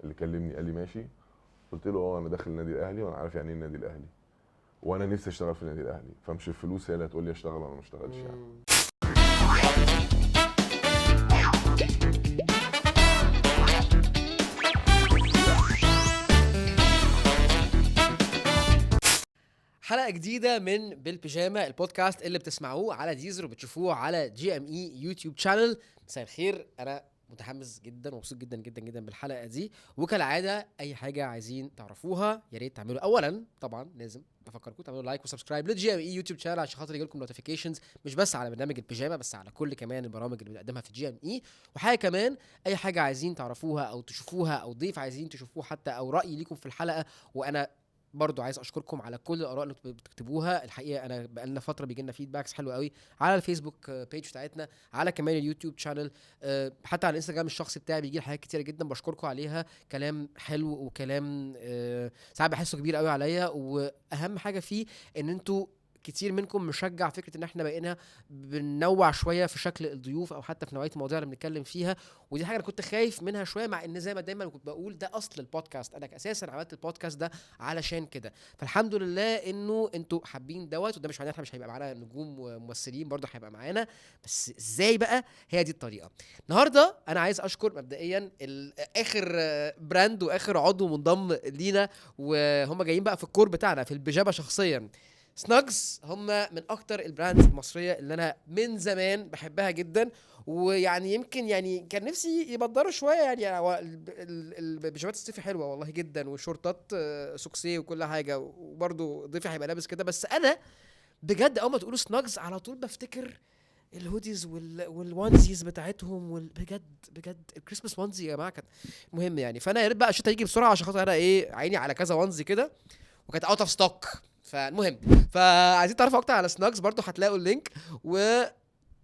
اللي كلمني قال لي ماشي. قلت له انا داخل النادي الاهلي وانا عارف يعني ايه النادي الاهلي وانا نفسي اشتغل في النادي الاهلي، فمش الفلوس هي اللي هتقول لي اشتغل ولا ما اشتغلش يعني. حلقة جديدة من بالبيجامة البودكاست اللي بتسمعوه على ديزر وبتشوفوه على GME يوتيوب شانل. مساء الخير، أنا متحمس جدا ومبسوط جدا جدا جدا بالحلقة دي. وكالعادة أي حاجة عايزين تعرفوها يا ريت تعملوا. أولا طبعا لازم بفكركم تعملوا لايك وسبسكرايب للGME يوتيوب شانل عشان خاطر يجيلكم نوتيفيكيشنز مش بس على برنامج البيجامة، بس على كل كمان البرامج اللي بنقدمها في GME. وحاجة كمان، أي حاجة عايزين تعرفوها أو تشوفوها أو ضيف عايزين تشوفوه حتى أو رأي ليكم في الحلقة، وأنا برضو عايز اشكركم على كل الاراء اللي بتكتبوها. الحقيقه انا بقالنا فتره بيجي لنا فيدباكس حلوه قوي على الفيسبوك بيج بتاعتنا، على كمان اليوتيوب شانل، حتى على الانستجرام الشخصي بتاعي بيجي لي حاجات كتيره جدا بشكركم عليها. كلام حلو وكلام ساعات بحسه كبير قوي عليا، واهم حاجه فيه ان انتوا كتير منكم مشجع فكره ان احنا بقينا بننوع شويه في شكل الضيوف او حتى في نوعيه المواضيع اللي بنتكلم فيها. ودي حاجه انا كنت خايف منها شويه، مع ان زي ما دايما كنت بقول ده اصل البودكاست، انا اساسا عملت البودكاست ده علشان كده. فالحمد لله انه انتوا حابين دوت، وده مش معناه احنا مش هيبقى معانا نجوم وممثلين برضه هيبقى معانا، بس ازاي بقى؟ هي دي الطريقه. النهارده انا عايز اشكر مبدئيا اخر براند واخر عضو منضم لينا، وهم جايين بقى في الكور بتاعنا في البيجامه شخصيا. سناجز هم من اكتر البراندز المصريه اللي انا من زمان بحبها جدا، ويعني يمكن يعني كان نفسي يبدروا شويه. يعني البيجامات الصيفي حلوه والله جدا، وشورتات سوكسيه وكل حاجه، وبرده ضيفي هيبقى لابس كده. بس انا بجد اول ما تقولوا سناجز على طول بفتكر الهوديز والوانزيز بتاعتهم، بجد الكريسماس وانزي يا جماعه كانت مهم يعني. فانا يا ريت بقى الشتا يجي بسرعه عشان خاطر انا عيني على كذا وانزي كده وكانت اوت اوف ستوك. فالمهم، فعايزين تعرفوا اكتر على سناجز برضو هتلاقوا اللينك. و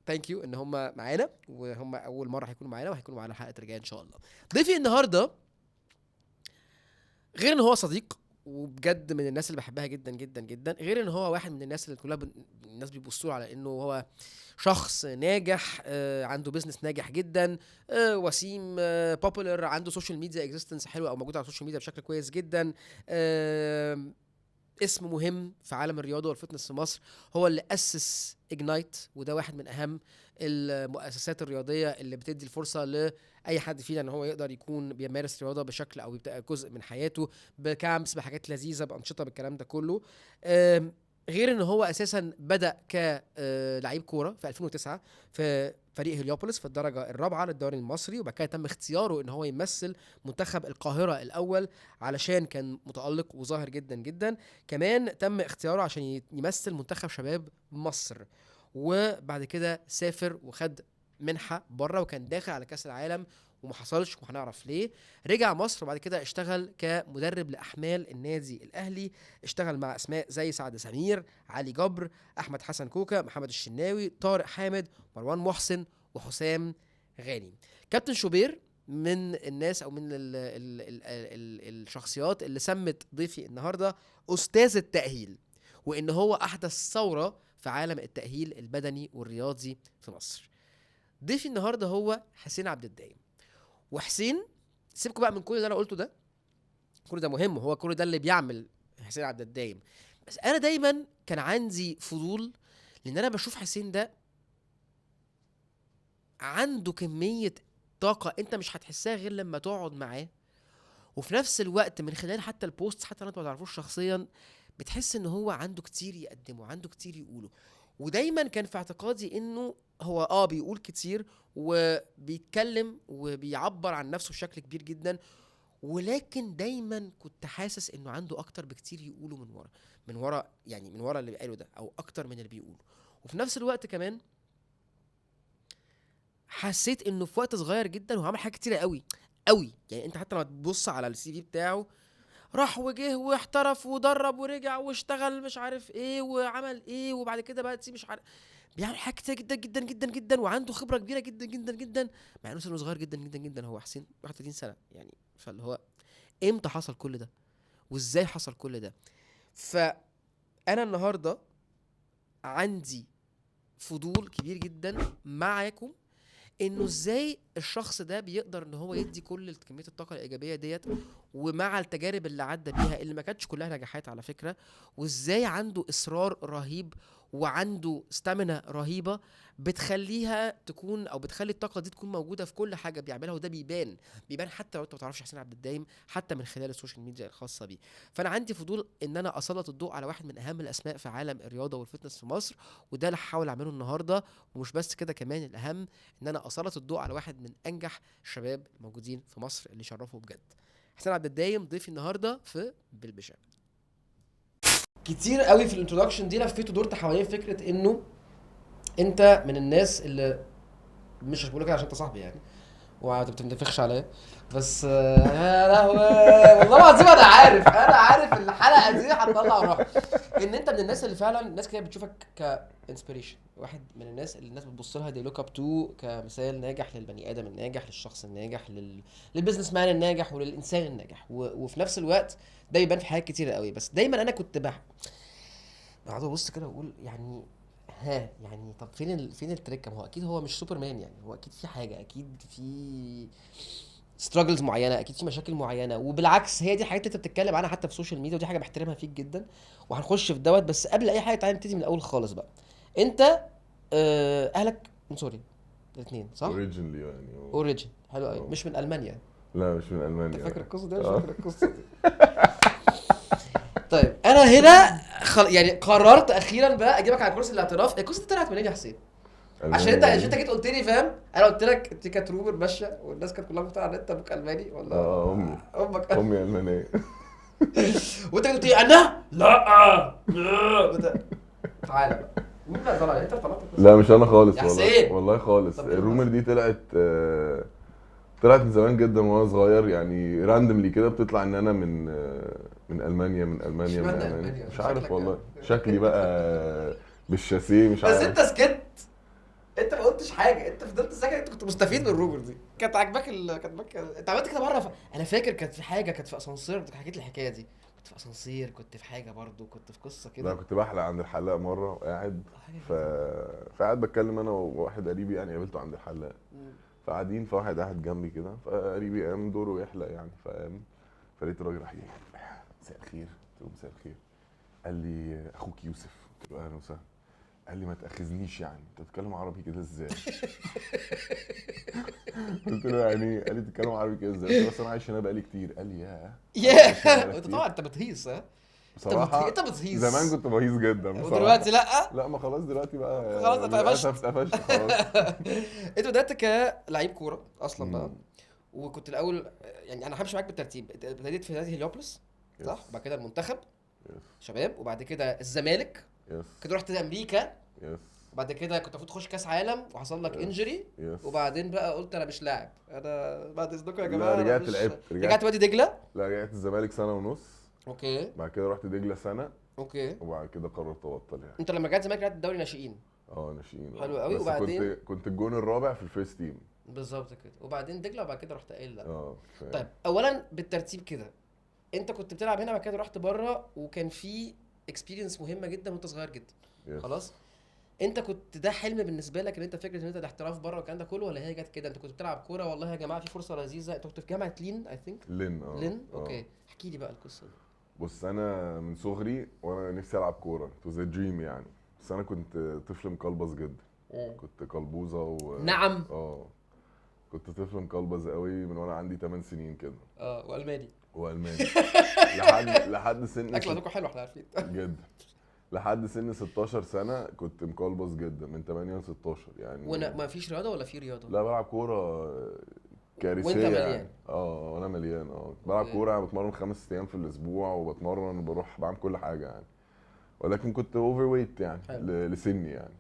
ثانك يو ان هم معانا، وهم اول مره هيكونوا معانا وهيكونوا معانا الحلقه الجايه ان شاء الله. ضيفي النهارده غير ان هو صديق وبجد من الناس اللي بحبها جدا جدا جدا، غير ان هو واحد من الناس اللي كلها الناس بيبصوا على انه هو شخص ناجح، عنده بيزنس ناجح جدا، وسيم، بوبولر، عنده سوشيال ميديا اكزيستنس حلوه او موجود على السوشيال ميديا بشكل كويس جدا، اسم مهم في عالم الرياضه والفتنس في مصر. هو اللي اسس اجنايت، وده واحد من اهم المؤسسات الرياضيه اللي بتدي الفرصه لاي حد فينا ان هو يقدر يكون بيمارس رياضه بشكل او يبقى جزء من حياته، بكامبس، بحاجات لذيذه، بانشطه، بالكلام ده كله. غير ان هو اساسا بدا كلاعب كوره في 2009 في فريق هليوبوليس في الدرجه الرابعه للدوري المصري، وبعد كده تم اختياره ان هو يمثل منتخب القاهره الاول علشان كان متالق وظاهر جدا جدا. كمان تم اختياره عشان يمثل منتخب شباب مصر، وبعد كده سافر وخد منحة بره وكان داخل على كأس العالم وما حصلش، وهنعرف ليه. رجع مصر وبعد كده اشتغل كمدرب لأحمال النادي الأهلي، اشتغل مع أسماء زي سعد سمير، علي جبر، أحمد حسن كوكا، محمد الشناوي، طارق حامد، مروان محسن، وحسام غالي. كابتن شوبير من الناس او من الشخصيات اللي سمت ضيفي النهارده استاذ التأهيل، وان هو احدث ثورة في عالم التأهيل البدني والرياضي في مصر. ضيفي النهارده هو حسين عبد الدايم. وحسين، سيبكوا بقى من كل اللي انا قلته ده، كل ده مهم، هو كل ده اللي بيعمل حسين عبد الدايم. بس انا دايما كان عندي فضول، لان انا بشوف حسين ده عنده كمية طاقة انت مش هتحسها غير لما تقعد معاه، وفي نفس الوقت من خلال حتى البوست، حتى لو انت ما تعرفوش شخصيا، بتحس ان هو عنده كتير يقدمه، عنده كتير يقوله. ودايما كان في اعتقادي انه هو بيقول كتير وبيتكلم وبيعبر عن نفسه بشكل كبير جدا، ولكن دايما كنت حاسس انه عنده اكتر بكتير يقوله من ورا يعني من ورا اللي بيقوله ده، او اكتر من اللي بيقوله. وفي نفس الوقت كمان حسيت انه في وقت صغير جدا هو عمل حاجات كتيره قوي قوي. يعني انت حتى لما تبص على السي في بتاعه، راح وجه واحترف ودرب ورجع واشتغل مش عارف ايه وعمل ايه، وبعد كده بقى مش عارف، بيعمل حاجات كتير جدا جدا جدا جدا، وعنده خبره كبيره جدا جدا جدا، مع انه سنه صغير جدا جدا جدا. هو حسين 31 سنه يعني، فاللي هو امتى حصل كل ده وازاي حصل كل ده؟ فانا النهارده عندي فضول كبير جدا معاكم انه ازاي الشخص ده بيقدر ان هو يدي كل كميه الطاقه الايجابيه ديت، ومع التجارب اللي عدى بيها اللي ما كانتش كلها نجاحات على فكره، وازاي عنده اصرار رهيب وعنده ستامina رهيبه بتخليها تكون، او بتخلي الطاقه دي تكون موجوده في كل حاجه بيعملها. وده بيبان حتى لو انت ما تعرفش حسين عبد الدايم، حتى من خلال السوشيال ميديا الخاصه بيه. فانا عندي فضول ان انا اسلط الضوء على واحد من اهم الاسماء في عالم الرياضه والفتنس في مصر، وده اللي هحاول اعمله النهارده. ومش بس كده، كمان الاهم ان انا اسلط الضوء على واحد من انجح الشباب الموجودين في مصر اللي شرفوا بجد. حسين عبد الدايم ضيفي النهارده في بالبشام. كتير قوي في الانترودكشن دي لفيت ودورت حوالين فكره انه انت من الناس اللي، مش بقول لك عشان انت صاحبي يعني وما بتنفخش عليا، بس يا لهوي والله العظيم انا عارف الحلقه دي هتطلع روح ان انت من الناس اللي فعلا الناس كده بتشوفك كانسبيريشن، واحد من الناس اللي الناس بتبص لها دي لوك اب تو كمثال ناجح للبني ادم الناجح، للشخص الناجح، للبيزنس مان الناجح وللانسان الناجح. وفي نفس الوقت ده يبان في حاجات كتيره قوي. بس دايما انا كنت بقعد ابص كده واقول يعني يعني طب فين التريكه؟ ما هو اكيد هو مش سوبرمان يعني، هو اكيد في حاجه، اكيد في ستراجلز معينه، اكيد في مشاكل معينه. وبالعكس هي دي حاجات انت بتتكلم عنها حتى في السوشيال ميديا، ودي حاجه بحترمها فيك جدا وهنخش في دوت. بس قبل اي حاجه تعالى نبتدي من الاول خالص بقى. انت اهلك من سوريا الاثنين صح؟ اوريجينلي يعني اوريجين حلو قوي، مش من المانيا؟ لا مش من المانيا. انت فاكر القصه دي؟ مش فاكر القصه دي. طيب انا هنا يعني قررت اخيرا بقى اجيبك على كرسي الاعتراف. القصه دي طلعت منين يا حسين؟ عشان انت جيت قلت لي فاهم، انا قلت لك انت كانت روبر ماشيه والناس كانت كلها مقتنعه ان انت ابوك الماني ولا امك امي المانيه وانت قلت لي انا لا تعالى بقى. مين اللي طلع؟ انت طلعت؟ لا مش انا خالص يا والله حسين. والله خالص. طب ايه الرومر اللي دي طلعت من زمان جدا وانا صغير يعني، راندملي كده بتطلع ان انا من المانيا اشمعنى ألمانيا؟ مش عارف شكلك والله. يعني. شكلي بقى بالشاسيه مش بس عارف. انت سكت، انت ما قلتش حاجه، انت فضلت ساكت. انت كنت مستفيد من الروبر دي، كانت عاجباك انت عملت كده مره انا فاكر كانت في حاجه، كانت في اسانسير، انت حكيت لي الحكايه دي. كنت في اسانسير، كنت في حاجه برضو، كنت في قصه لا كده. كنت بحلق عند الحلاق مره وقاعد فقاعد بتكلم انا وواحد قريبي يعني، قابلته عند الحلاق فقاعدين، فواحد قاعد جنبي كده، فقريبي قام دوره يحلق يعني، فقام فلقيت الراجل راح مساء الخير. قلت له مساء الخير. قال لي اخوك يوسف. قلت له اهلا وسهلا. قال لي ما تاخذنيش يعني، انت بتتكلم عربي كده ازاي؟ قلت له يعني ايه؟ قال لي بتتكلم عربي كده ازاي؟ قلت له بس انا عايش هنا بقالي كتير. قال لي ياه انت طبعا انت بتهيص. ها بصراحه انت بتهيص. زمان كنت بهيص جدا بصراحه، ودلوقتي لا. لا ما خلاص دلوقتي بقى خلاص للاسف اتقفشت خلاص. انت بدات كلاعب كوره اصلا بقى، وكنت الاول يعني انا همشي معاك بالترتيب. ابتديت في نادي هليوبلس صح، وبعد كده المنتخب شباب، وبعد كده الزمالك، كده رحت امريكا، وبعد كده كنت المفروض تخش كاس عالم وحصل لك انجري، وبعدين بقى قلت انا مش لاعب، انا بعد اذنكم يا جماعه. لا رجعت لعبت، رجعت وادي دجله. لا رجعت الزمالك سنه ونص. اوكي. بعد كده رحت دجله سنه. اوكي. وبعد كده قررت ابطل يعني. انت لما رجعت الزمالك رجعت الدوري ناشئين. ناشئين. حلو قوي. بس وبعدين كنت الجون الرابع في الفيرست تيم بالظبط كده. وبعدين دجله، وبعد كده رحت قايل لا. فاهم. طيب اولا بالترتيب كده، انت كنت بتلعب هنا، بعد كده رحت بره، وكان في اكسبيرينس مهمه جدا وانت صغير جدا. خلاص. انت كنت ده حلم بالنسبه لك ان انت فكره ان انت الاحتراف بره والكلام ده كله، ولا هي جت كده؟ انت كنت بتلعب كوره والله يا جماعه في فرصه لذيذه. انت كنت في جامعه لين اي ثينك. لين اوكي. احكي لي بقى القصه دي. بص انا من صغري وانا نفسي العب كوره، تو ذا دريم يعني. بس انا كنت طفل مقلبص جدا. كنت قلبوزه نعم. كنت طفل مقلبص قوي من وانا عندي 8 سنين كده. والماني لحد سن اكل عندكم حلو احنا عارفين جدا. لحد سن 16 سنه كنت مقلبص جدا، من 8 ل 16 يعني. ما فيش رياضه ولا في رياضه؟ لا بلعب كوره كارثيه. وانت مليان يعني. وانا مليان. بلعب كوره، بتمرن 5 ايام في الاسبوع، وبتمرن وبروح بعمل كل حاجه يعني. ولكن كنت اوفر ويت يعني لسني يعني.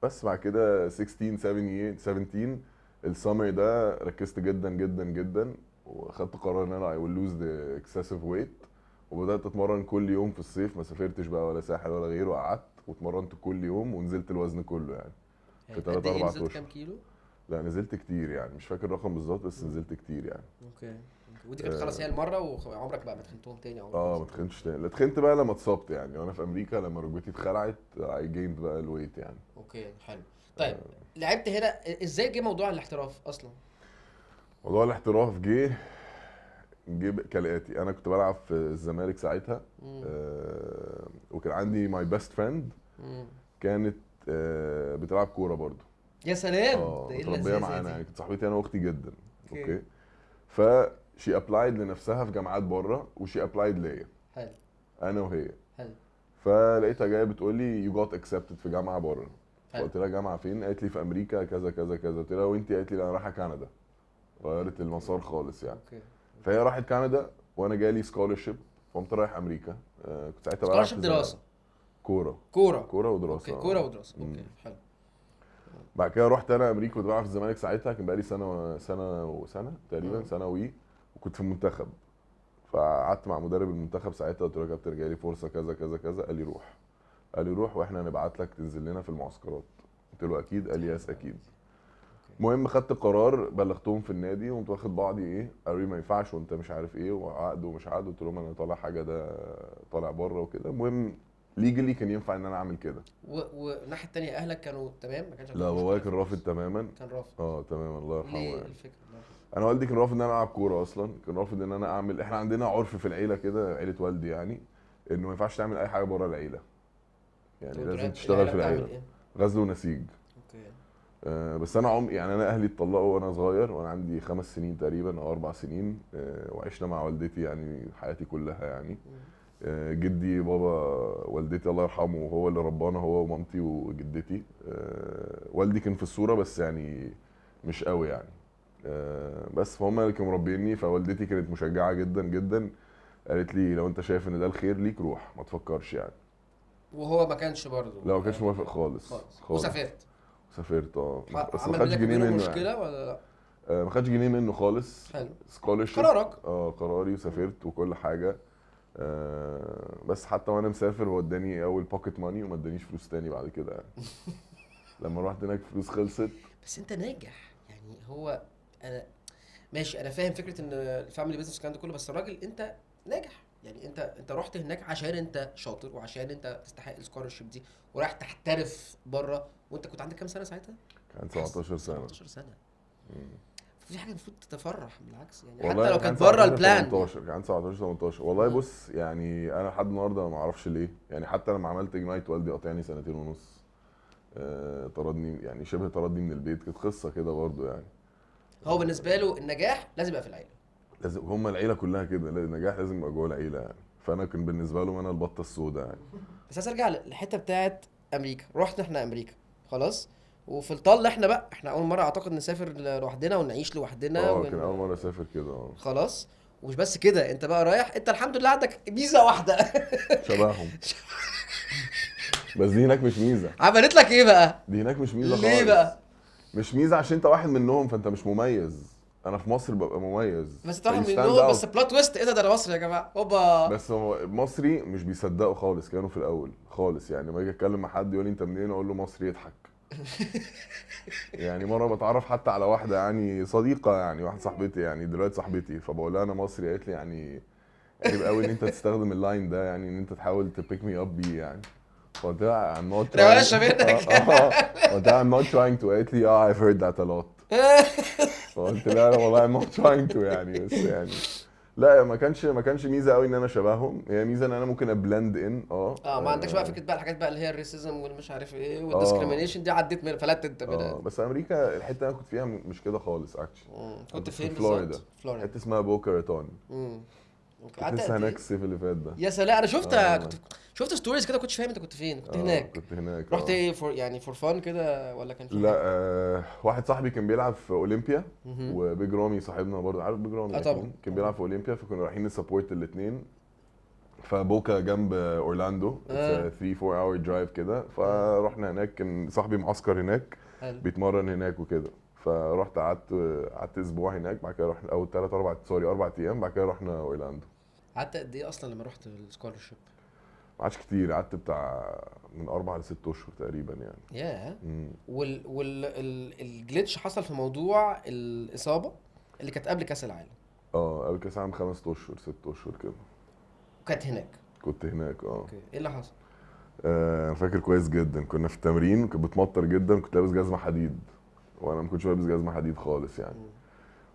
بس بعد كده 17 السمر ده ركزت جدا جدا جدا، واخدت قرار ان انا I will lose the excessive weight، وبدات اتمرن كل يوم في الصيف. ما سافرتش بقى ولا ساحل ولا غيره، وقعدت واتمرنت كل يوم ونزلت الوزن كله يعني في 3-4 اشهر. نزلت كام كيلو؟ لا نزلت كتير يعني، مش فاكر الرقم بالظبط بس نزلت كتير يعني. اوكي. ودي كانت خلاص هي المره، وعمرك بقى ما تخنتهم تاني؟ ما تخنتش تاني. لا تخنت بقى لما اتصبت يعني، وانا في امريكا لما ركبتي اتخلعت I gained بقى الويت يعني. اوكي حلو. طيب لعبت هنا ازاي جه موضوع الاحتراف اصلا؟ موضوع الاحتراف جه كالاتي. انا كنت بلعب في الزمالك ساعتها، وكان عندي ماي بيست فريند كانت بتلعب كوره برضو. يا سلام، ده ايه متربيه اللذيذه معانا دي؟ يعني، كانت صاحبتي انا واختي جدا. اوكي. اوكي. فشي ابلايد لنفسها في جامعات بره، وشي ابلايد ليا حلو. انا وهي. حلو. فلقيتها جايه بتقول لي يو جوت اكسبتد في جامعه بره. حلو. فقلت لها جامعه فين؟ قالت لي في امريكا كذا كذا كذا. قلت لها وانتي؟ قالت لي لا انا رايحه كندا. غيرت المسار خالص يعني. اوكي. فهي راحت كندا وانا جالي سكولرشيب، فقمت رايح امريكا. كنت ساعتها بلعب سكولرشيب في دراسه؟ كوره. كوره. كوره ودراسه. اوكي، كوره ودراسه. اوكي حلو. بعد كده رحت انا امريكا، كنت بلعب في الزمالك ساعتها، كان بقالي سنه تقريبا، سنه وكنت في المنتخب. فقعدت مع مدرب المنتخب ساعتها، قلت له يا كابتن جاي لي فرصه كذا كذا كذا. قال لي روح. قال لي روح واحنا هنبعت لك تنزل لنا في المعسكرات. قلت له اكيد. قال لي يس اكيد. المهم خدت قرار، بلغتهم في النادي، وقمت واخد بعضي ايه، قالوا لي ما ينفعش وانت مش عارف ايه وعقد ومش عقد. قلت لهم انا طالع حاجه، ده طالع بره وكده. المهم ليجلي كان ينفع ان انا اعمل كده. والناحيه الثانيه اهلك كانوا تمام؟ ما كانش لا بابايا كان رافض تماما. كان رافض؟ تمام الله يرحمه ليه يعني. الفكره؟ انا والدي كان رافض ان انا العب كوره اصلا، كان رافض ان انا اعمل، احنا عندنا عرف في العيله كده، عيله والدي يعني، انه ما ينفعش تعمل اي حاجه بره العيله، يعني لازم تشتغل في العيله. إيه؟ غزل ونسيج. اوكي. بس انا يعني انا اهلي اتطلقوا وانا صغير، وانا عندي 5 سنين تقريبا او 4 سنين. وعشنا مع والدتي يعني حياتي كلها يعني. جدي بابا والدتي الله يرحمه هو اللي ربانا، هو ومامتي وجدتي. والدي كان في الصوره بس يعني مش قوي يعني. بس فهم اللي كانوا مربيني. فوالدتي كانت مشجعه جدا جدا، قالت لي لو انت شايف ان ده الخير ليك روح، ما تفكرش يعني. وهو ما كانش برضه؟ لا ما كانش موافق خالص. وسافرت؟ سافرت بس ما عمل خدش بينك جنيه وبينه منه مشكله يعني. ولا لا؟ ما خدش جنيه منه خالص. حلو. سكولرشيب. قرارك. قراري، وسافرت وكل حاجه. بس حتى وانا مسافر هو اداني اول بوكيت ماني وما ادانيش فلوس تاني بعد كده يعني. لما رحت هناك فلوس خلصت. بس انت ناجح يعني. هو انا ماشي، انا فاهم فكره ان الفاميلي بيزنس الكلام ده كله، بس الراجل انت ناجح يعني. انت رحت هناك عشان انت شاطر وعشان انت تستحق السكولرشيب دي، ورايح تحترف بره. وانت كنت عندك كام سنه ساعتها؟ كان 17 سنه. 17 سنه. في حاجه المفروض تتفرح بالعكس يعني، والله حتى لو كان كانت بره 17 البلان. 18 كان 19 18 والله. بص يعني انا لحد النهارده ما اعرفش ليه يعني. حتى لما عملت اجنايت والدي قاطعني 2.5 سنين. طردني يعني، شبه طردني من البيت. كانت قصه كده برضو يعني. هو بالنسبه له النجاح لازم يبقى في العيله. لازم، هم العيله كلها كده، النجاح لازم يبقى جوه العيله يعني. فانا كان بالنسبه لهم انا البطه السوداء يعني. بس عايز ارجع للحته بتاعت امريكا. رحنا احنا امريكا خلاص، وفي الطل احنا بقى احنا اول مره اعتقد نسافر لوحدنا ونعيش لوحدنا كان اول مره اسافر كده. خلاص. ومش بس كده، انت بقى رايح، انت الحمد لله عندك ميزه واحده شبههم. بس دي هناك مش ميزه. عملت لك ايه بقى؟ دي هناك مش ميزه خالص. ليه بقى؟ مش ميزه عشان انت واحد منهم فانت مش مميز. انا في مصر ببقى مميز. بس طبعا You stand منهم، out. بس بلوت تويست، ايه ده انا مصري يا جماعه هوبا. بس هو مصري مش بيصدقوا خالص، كانوا في الاول خالص يعني. لما اجي اتكلم مع حد يقول لي انت منين، اقول له مصري، يضحك. يعني مره بتعرف حتى على واحده يعني صديقه يعني، واحده صاحبتي يعني دلوقتي صاحبتي، فبقول لها انا مصري. قالت لي يعني عيب قوي ان انت تستخدم اللاين ده يعني، ان انت تحاول تبيك مي اب بيه يعني. فقلت لها I'm not trying. روشه منك. قلت لها I'm not trying to. قالت لي I've heard that a lot. فقلت لها لا والله I'm not trying to يعني. بس يعني لا، ما كانش ميزه قوي ان انا شبههم. هي ميزه ان انا ممكن ابلند ان ما عندكش بقى فكره بقى الحاجات بقى اللي هي الريسيزم والمش عارف ايه والديسكريميشن دي، عديت من فلت انت منها. بس امريكا الحته اللي انا كنت فيها مش كده خالص اكشلي. كنت في فين فلوريدا. بالظبط؟ فلوريدا. حته اسمها بوكا راتون. اوكي. كنت لسه هناك الصيف اللي فات ده. يا سلام، انا شفت ستوريز كده، كنتش فاهم انت كنت فين. كنت هناك. كنت هناك. رحت ايه يعني فور فان كده ولا كان في لا حاجة؟ واحد صاحبي كان بيلعب في اولمبيا، وبيج رامي صاحبنا برضه، عارف بيج رامي؟ طبعا. كان بيلعب في اولمبيا، فكنا رايحين نسبورت الاثنين. فبوكا جنب اورلاندو 3 4 اور درايف كده. فرحنا هناك، كان صاحبي معسكر هناك بيتمرن هناك وكده. فرحت قعدت اسبوع هناك. بعد كده رحنا اول 4 ايام. بعد كده رحنا اورلاندو. قعدت قد ايه اصلا لما رحت السكولرشيب؟ ما عادش كتير، قعدت بتاع من 4 ل6 اشهر تقريبا يعني. ياه. الجليتش حصل في موضوع الاصابه اللي كانت قبل كاس العالم. قبل كاس العالم 5 اشهر 6 اشهر كده. وكانت هناك. كنت هناك. اوكي. ايه اللي حصل؟ انا فاكر كويس جدا، كنا في التمرين كانت بتمطر جدا، كنت لابس جزمه حديد وانا ما كنتش لابس جزمه حديد خالص يعني.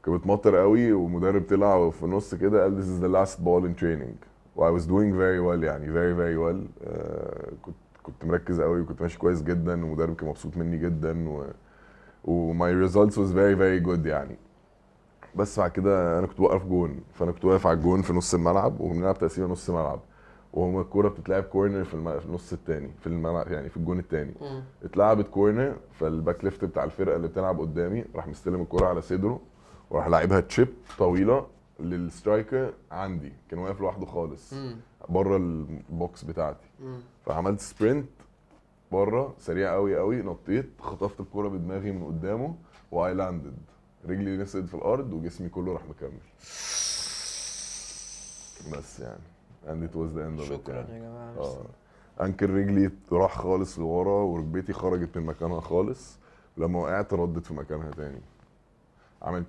كانت بتمطر قوي ومدرب طلع في النص كده قال this is the last ball in training و I was doing very well يعني very very well. كنت مركز قوي وكنت ماشي كويس جدا والمدرب كان مبسوط مني جدا و my results was very very good يعني. بس بعد كده انا كنت واقف جون، فانا كنت واقف على الجون في نص الملعب وبنلعب تقسيمه نص ملعب، وهو الكوره بتتلعب كورنر في النص الثاني في الملعب يعني في الجون الثاني. اتلعبت كورنر، فالباك ليفت بتاع الفرقه اللي بتلعب قدامي راح مستلم الكوره على صدره وراح لاعبها تشيب طويله للسترايكر عندي، كان واقف لوحده خالص بره البوكس بتاعتي. فعملت سبرنت بره سريع قوي قوي، نطيت خطفت الكوره بدماغي من قدامه واي لاندد، رجلي نسقت في الارض وجسمي كله راح مكمل. بس يعني and it was the end of it شكرا يعني. يا جماعه. انكل رجلي راح خالص لورا وركبتي خرجت من مكانها خالص، لما وقعت ردت في مكانها تاني، عملت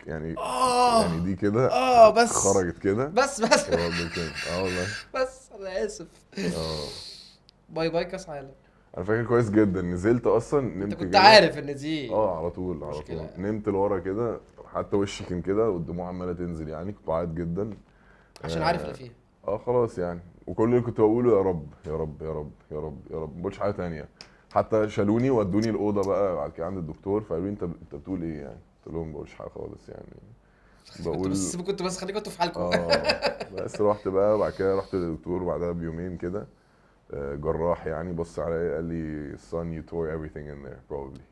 يعني يعني دي كده بس خرجت كده بس وردت تاني. والله بس انا اسف. باي باي كاس عالم. انا فاكر كويس جدا، نزلت اصلا نمت انت كنت كده. عارف ان دي على طول مشكلة. نمت لورا كده، حتى وشي كان كده والدموع عماله تنزل يعني، كنت بعيط جدا عشان عارف اللي فيها. خلاص يعني. وكل اللي كنت بقوله يا رب يا رب يا رب يا رب يا رب، ما بقولش حاجه تانية. حتى شالوني ودوني الاوضه بقى بعد كده عند الدكتور، فقالوا لي انت بتقول ايه يعني؟ قلت لهم ما بقولش حاجه خالص يعني، بقول كنت بس خليكم انتوا في حالكم. بس رحت بقى بعد كده رحت للدكتور بعدها بيومين كده، جراح يعني، بص عليا قال لي son you tore everything in there probably.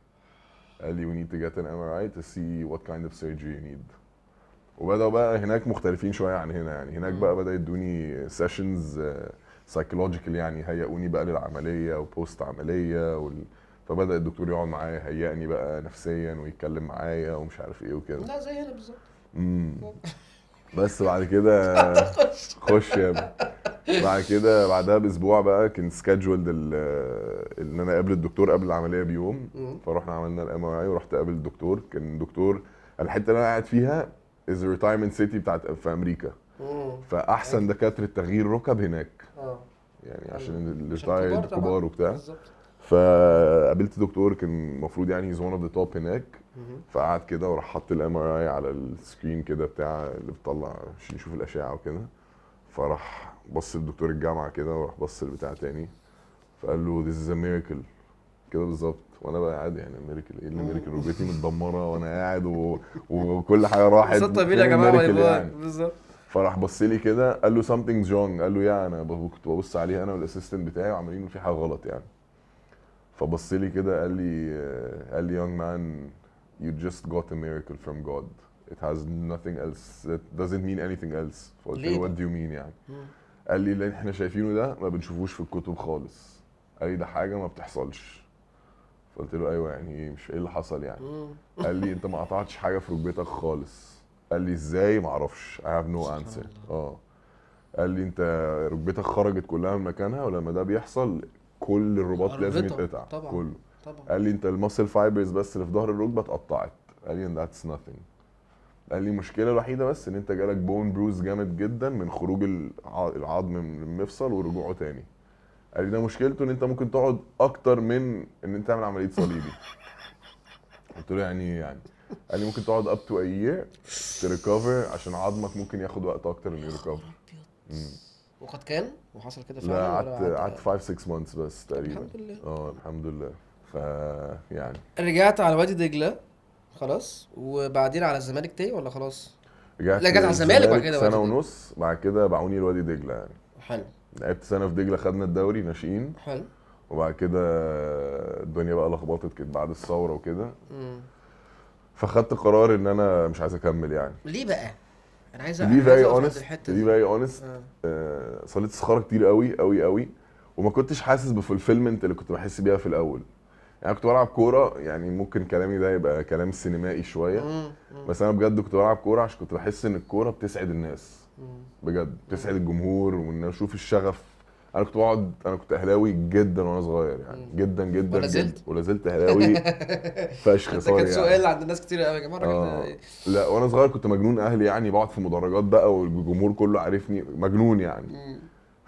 قال لي we need to get an MRI to see what kind of surgery you need. وبدأوا بقى هناك مختلفين شويه عن هنا يعني، هناك بقى بدأ يدوني سيشنز سايكولوجيكال يعني، هيئوني بقى للعمليه وبوست عمليه فبدأ الدكتور يقعد معايا يهيئني بقى نفسيا ويتكلم معايا ومش عارف ايه وكده. لا زي هنا بالظبط. بس بعد كده خش يا ابني. بعد كده بعدها باسبوع بقى كان سكادجولد ان انا اقابل الدكتور قبل العمليه بيوم. فرحنا عملنا الام ار اي ورحت اقابل الدكتور. كان الدكتور الحته اللي انا قاعد فيها از ريتايرمنت سيتي بتاعت في امريكا، فاحسن دكاتره تغيير ركب هناك يعني عشان الريتايرد كبار وبتاع. فقابلت دكتور كان المفروض يعني هيز ون اوف ذا توب هناك، فقعد كده وراح حط الام ار اي على السكرين كده بتاع اللي بتطلع عشان يشوف الاشعه وكده. فراح بص لدكتور الجامعه كده وراح بص لبتاع تاني فقال له this is a miracle كده بالظبط. وانا بقى قاعد يعني ميريكل ايه اللي ميريكل، ركبتي متدمره وانا قاعد وكل حاجه راحت طيبين يا جماعه باي باي يعني. بالظبط. فراح بص لي كده قال له something's wrong. قال له يا انا كنت ببص عليه انا والاسيستنت بتاعي وعاملين في حاجه غلط يعني. فبص لي كده قال لي young man you just got a miracle from God. It has nothing else. It doesn't mean anything else. فقلت له what do you mean يعني؟ قال لي اللي احنا شايفينه ده ما بنشوفوش في الكتب خالص. قال لي ده حاجه ما بتحصلش. فقلت له ايوه يعني ايه، مش ايه اللي حصل يعني؟ قال لي انت ما قطعتش حاجه في ركبتك خالص. قال لي ازاي؟ ما اعرفش. I have no answer. قال لي انت ركبتك خرجت كلها من مكانها ولما ده بيحصل كل الرباط لازم يتقطع طبعا. كله. طبعا. قال لي انت الماسل فايبرز بس اللي في ظهر الركبه اتقطعت. قال لي that's nothing. قال لي المشكله الوحيده بس ان انت جالك بون بروز جامد جدا من خروج العظم من المفصل ورجوعه تاني. قال لي ده مشكلته ان انت ممكن تقعد اكتر من ان انت تعمل عمليه صليبي. قلت له يعني ايه يعني؟ قال لي ممكن تقعد up to a year تريكفر عشان عظمك ممكن ياخد وقت اكتر انه يريكفر. وقد كان وحصل كده لا فعلا. قعدت 5-6 months بس تقريبا. الحمد لله. الحمد لله. يعني رجعت على وادي دجله خلاص وبعدين على الزمالك تاني ولا خلاص؟ رجعت على الزمالك بعد كده سنه ونص، بعد كده باعوني لوادي دجله يعني. حلو. لعبت سنه في دجله، خدنا الدوري ناشئين. حلو. وبعد كده الدنيا بقى لخبطت كده بعد الثوره وكده. فخدت قرار ان انا مش عايز اكمل يعني. ليه بقى؟ انا عايز to be very عند honest الحته to دي. be very honest صليت استخاره كتير قوي قوي قوي وما كنتش حاسس بفولفيلمنت اللي كنت بحس بيها في الاول. يعني كنت بلعب كوره، يعني ممكن كلامي ده يبقى كلام سينمائي شويه، بس انا بجد كنت بلعب كوره عشان كنت بحس ان الكوره بتسعد الناس بجد، بتسعد الجمهور وان اشوف الشغف. انا كنت اهلاوي جدا وانا صغير يعني، جدا جدا ولا زلت اهلاوي فشخ. ده كان سؤال يعني عند الناس كتير قوي يا جماعه لا وانا صغير كنت مجنون اهلي يعني، بقعد في مدرجات بقى والجمهور كله عارفني مجنون يعني.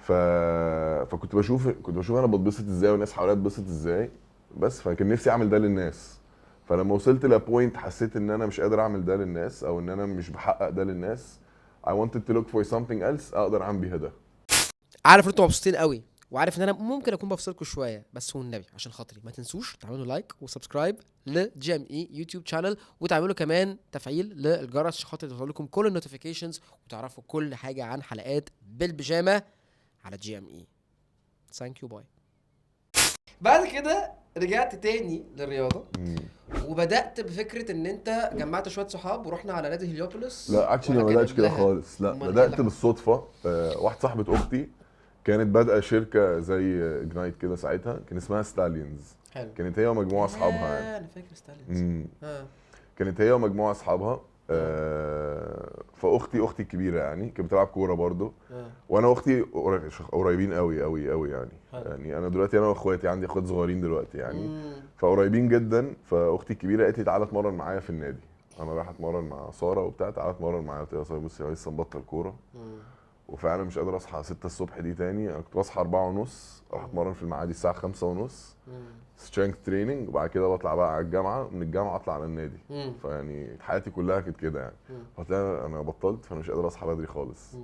فكنت بشوف انا بتبسط ازاي والناس حواليا بتبسط ازاي، بس فكان نفسي اعمل ده للناس. فلما وصلت لبوينت حسيت ان انا مش قادر اعمل ده للناس او ان انا مش بحقق ده للناس، I wanted to look for something else اقدر اعمل بيها ده. عارف ان انتوا مبسوطين قوي، وعارف ان انا ممكن اكون بفصلكم شويه، بس والنبي عشان خاطري ما تنسوش تعملوا لايك وسبسكرايب لجي ام اي يوتيوب شانل، وتعملوا كمان تفعيل للجرس عشان خاطر يوصل لكم كل النوتيفيكيشنز وتعرفوا كل حاجه عن حلقات بالبيجامه على جي ام اي. ثانك يو باي. بعد كده رجعت تاني للرياضه، وبدات بفكره ان انت جمعت شويه صحاب ورحنا على نادي هليوبوليس. لا اكشلي ما بداتش كده خالص، لا بدات بالصدفه. واحد صاحبه اختي كانت بادئه شركه زي اجنايت كده ساعتها، كان اسمها ستاليونز. حلو. كانت هي ومجموعه اصحابها يعني. انا فاكر ستاليونز. كانت هي ومجموعه اصحابها. فاختي الكبيره يعني كانت بتلعب كوره برضو. وانا واختي قريبين قوي قوي قوي يعني. يعني انا دلوقتي انا واخواتي عندي اخوات صغيرين دلوقتي يعني. فقريبين جدا. فاختي الكبيره قالت لي تعالى اتمرن معايا في النادي. انا رايح اتمرن مع ساره وبتاع، تعالى اتمرن معايا. قلت لها يا بصي انا لسه مبطل كوره وفعلا مش قادر اصحى 6 الصبح دي تاني. انا كنت بصحى 4:30 اروح اتمرن في المعادي الساعه 5:30 سترينث تريننج، وبعد كده بطلع بقى على الجامعه، من الجامعه اطلع على النادي. فيعني حياتي كلها كانت كده يعني. قلت لها انا بطلت فانا مش قادر اصحى بدري خالص.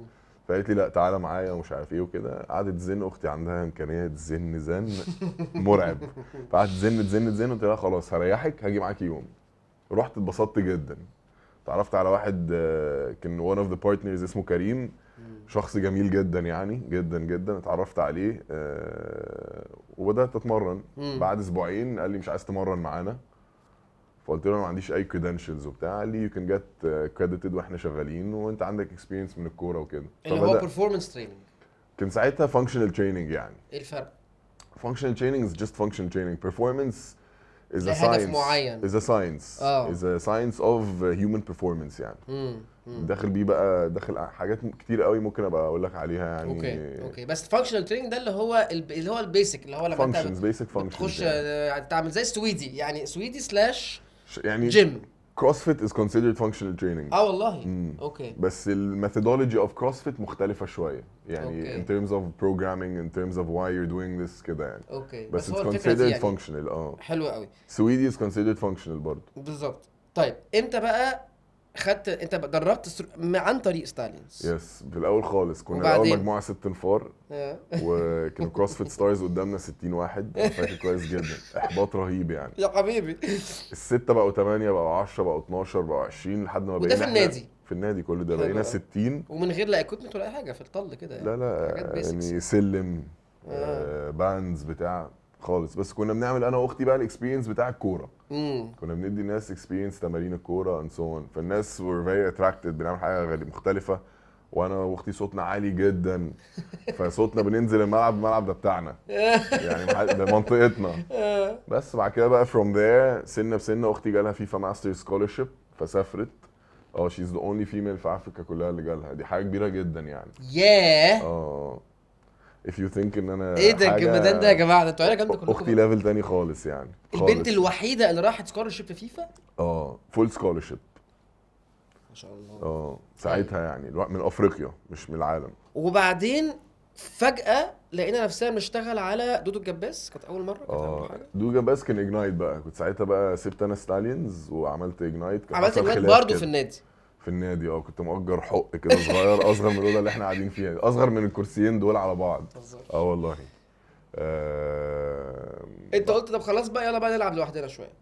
فقالت لي لا تعالى معايا ومش عارف ايه وكده. قعدت تزن، اختي عندها امكانيه تزن زن مرعب. فقعدت تزن قلت لها خلاص هريحك هاجي معاكي يوم. رحت اتبسطت جدا. اتعرفت على واحد كان one of the partners اسمه كريم، شخص جميل جدا يعني جدا جدا. اتعرفت عليه وبدات اتمرن. بعد اسبوعين قال لي مش عايز تمرن معانا؟ فقلت له انا ما عنديش اي credentials وبتاع. قال لي you can get credited واحنا شغالين وانت عندك experience من الكوره وكده. اللي هو performance training كان ساعتها functional training يعني. ايه الفرق؟ functional training is just functional training. performance is a هدف science. معين. is a science. is a science of human performance يعني. داخل بيه بقى داخل حاجات كتير قوي ممكن ابقى اقول لك عليها يعني. اوكي بس functional training ده اللي هو البيسك، اللي هو لما انت basic functions تخش يعني. تعمل زي سويدي يعني، سويدي سلاش يعني جيم. CrossFit is considered functional training. والله. اوكي. بس الميثودولوجي of CrossFit مختلفة شوية يعني. in terms of programming, in terms of why you're doing this كده يعني. اوكي. بس it's هو considered يعني functional. حلو قوي. سويدي is considered functional برضه. بالظبط. طيب امتى بقى انت دربت عن طريق ستاليونز؟ يس في الاول خالص كنا الاول مجموعه 6 انفار وكانوا كروسفيت ستارز قدامنا 60 واحد. فاكر كويس جدا. احباط رهيب يعني يا حبيبي. الستة بقوا 8 بقوا 10 بقوا 12 بقوا 20 لحد ما بقينا في النادي. في النادي كل ده بقينا 60 ومن غير لا اكويبمنت ولا اي حاجه في الطل كده يعني. لا يعني سلم باندز بتاع خالص. بس كنا بنعمل انا واختي بقى الاكسبيرينس بتاع الكوره. كنا بندي الناس اكسبيرينس تمارين الكوره اند سو اون. فالناس were very attracted. بنعمل حاجه مختلفه. وانا واختي صوتنا عالي جدا. فصوتنا بننزل الملعب ده بتاعنا يعني ده منطقتنا. بس بعد كده بقى from there سنه بسنه اختي جالها فيفا ماستر سكولرشيب فسافرت. she's the only female في افريكا كلها اللي جالها. دي حاجه كبيره جدا يعني. if you think ان انا ايه ده الجمدان ده يا جماعه؟ ده انتوا عيله جامده كلكم. اختي ليفل تاني خالص يعني. البنت الوحيده اللي راحت سكولرشيب في فيفا. فول سكولرشيب ما شاء الله. ساعتها يعني من افريقيا مش من العالم. وبعدين فجاه لقينا نفسنا بنشتغل على دودو الجباس. كانت اول مره. دودو الجباس كان اجنايت بقى. كنت ساعتها بقى سبت انا ستاليونز وعملت اجنايت. عملت اجنايت برضه في النادي. في النادي كنت مؤجر حق كده صغير اصغر من الاوضه اللي احنا قاعدين فيها، اصغر من الكرسيين دول على بعض. والله. انت قلت طب خلاص بقى يلا بقى نلعب لوحدنا شويه.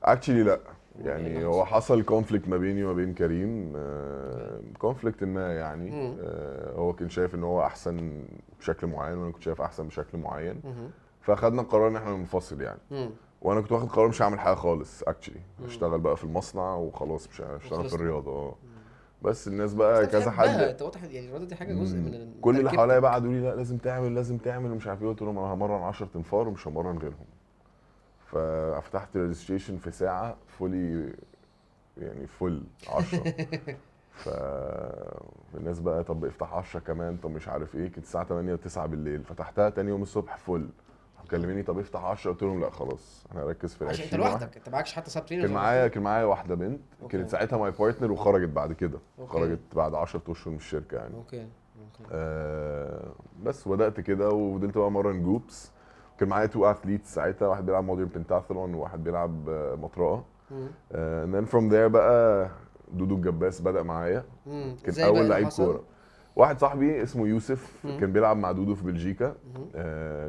اكشلي لا يعني هو حصل كونفليكت ما بيني وما بين كريم. كونفليكت ما يعني. هو كان شايف ان هو احسن بشكل معين وانا كنت شايف احسن بشكل معين. فاخدنا قرار ان احنا ننفصل يعني. وانا كنت واخد قرار مش هعمل حاجه خالص اكشلي. اشتغل بقى في المصنع وخلاص مش هشتغل في الرياضه. بس الناس بقى كذا حد. انت واضح يعني الرياضه دي حاجه جزء من كل اللي حواليا بقى قعدوا لي لا لازم تعمل ومش عارف ايه. قلت لهم انا همرن 10 تنفار ومش همرن غيرهم. ففتحت ريجستريشن في ساعه فولي يعني فل 10. فالناس بقى طب افتح 10 كمان طب مش عارف ايه. كانت الساعه 8 و9 بالليل. فتحتها تاني يوم الصبح فل. كلميني طب افتح 10. قلت لهم لا خلاص انا هركز في ال 20. عشان انت لوحدك انت معكش حتى سب ترينر. كان معايا واحده بنت. كانت ساعتها ماي بارتنر وخرجت بعد كده. خرجت بعد 10 اشهر من الشركه يعني. بس بدات كده وفضلت بقى امرن جروبس. كان معايا 2 اثليتس ساعتها، واحد بيلعب مودرن بنتاثلون وواحد بيلعب مطرقه. and then from there بقى دودو الجباس بدأ معايا. كان اول لعيب كوره. واحد صاحبي اسمه يوسف كان بيلعب مع دودو في بلجيكا.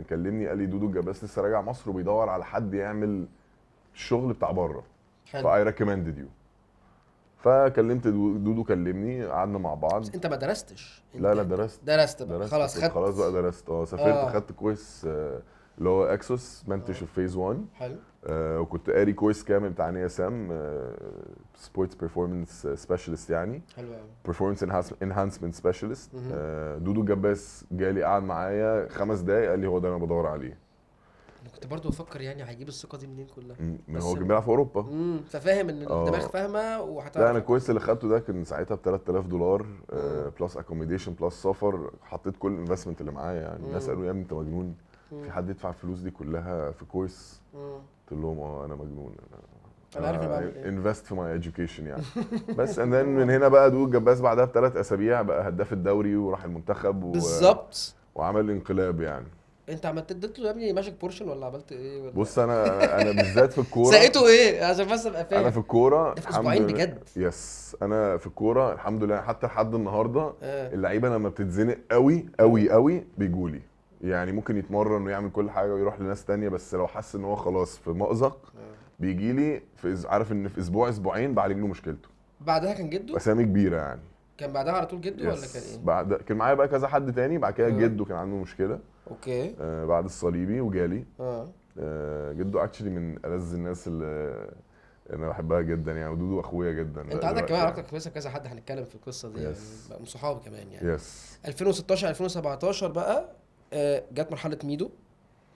كلمني قال لي دودو الجباس لسه راجع مصر وبيدور على حد يعمل الشغل بتاع بره، فاي ريكومندد يو. فكلمت دودو، كلمني قعدنا مع بعض. انت ما درستش؟ لا درست بقى. خلاص بقى درست. سافرت خدت كويس اللي هو اكسوس منتشر فيز 1. حلو. وكنت قاري كويس كامل بتاع نيا سام، سبورتس بيرفورمانس سبيشالست يعني. حلو قوي. بيرفورمانس انهانسمنت سبيشالست. دودو الجباس جالي قعد معايا 5 دقايق قال لي هو ده انا بدور عليه. انا كنت برضو بفكر يعني هيجيب الثقه دي منين كلها. من هو كان بيلعب في اوروبا. ففاهم ان الدماغ فاهمه وهتعرف. لا انا كويس اللي خدته ده كان ساعتها ب $3000 بلس اكوموديشن بلس سفر. حطيت كل الانفستمنت اللي معايا يعني. الناس قالوا يا ابني انت مجنون، في حد يدفع الفلوس دي كلها في كويس؟ قلت لهم انا مجنون، انا عارف انا بعمل ايه، انفست في ماي اديوكيشن يعني. بس من هنا بقى دودو الجباس بعدها ب3 اسابيع بقى هداف الدوري وراح المنتخب بالظبط وعمل انقلاب يعني. انت عملت اديت له يا ابني ماجيك بورشن ولا عملت ايه ولا؟ بص انا بالذات في الكوره سقيته ايه عشان بس ابقى فاهم. انا في الكوره في اسبوعين بجد. يس انا في الكوره الحمد لله حتى لحد النهارده. اللعيبه لما بتتزنق قوي قوي قوي بيجولي يعني. ممكن يتمرن ويعمل كل حاجه ويروح لناس تانية، بس لو حس ان هو خلاص في مأزق بيجيلي عارف ان في اسبوع اسبوعين بعالج له مشكلته. بعدها كان جده اسامي كبيره يعني. كان بعدها على طول جده ولا كان ايه؟ بعد كان معايا بقى كذا حد تاني. بعد كده جده كان عنده مشكله. اوكي. بعد الصليبي وجالي. جده اكشلي من ألذ الناس اللي انا بحبها جدا يعني. ودودو اخويا جدا. انت عندك كمان علاقه كويسه بكذا حد هنتكلم في القصه دي يعني من صحابي كمان يعني. 2016 2017 بقى جت مرحله ميدو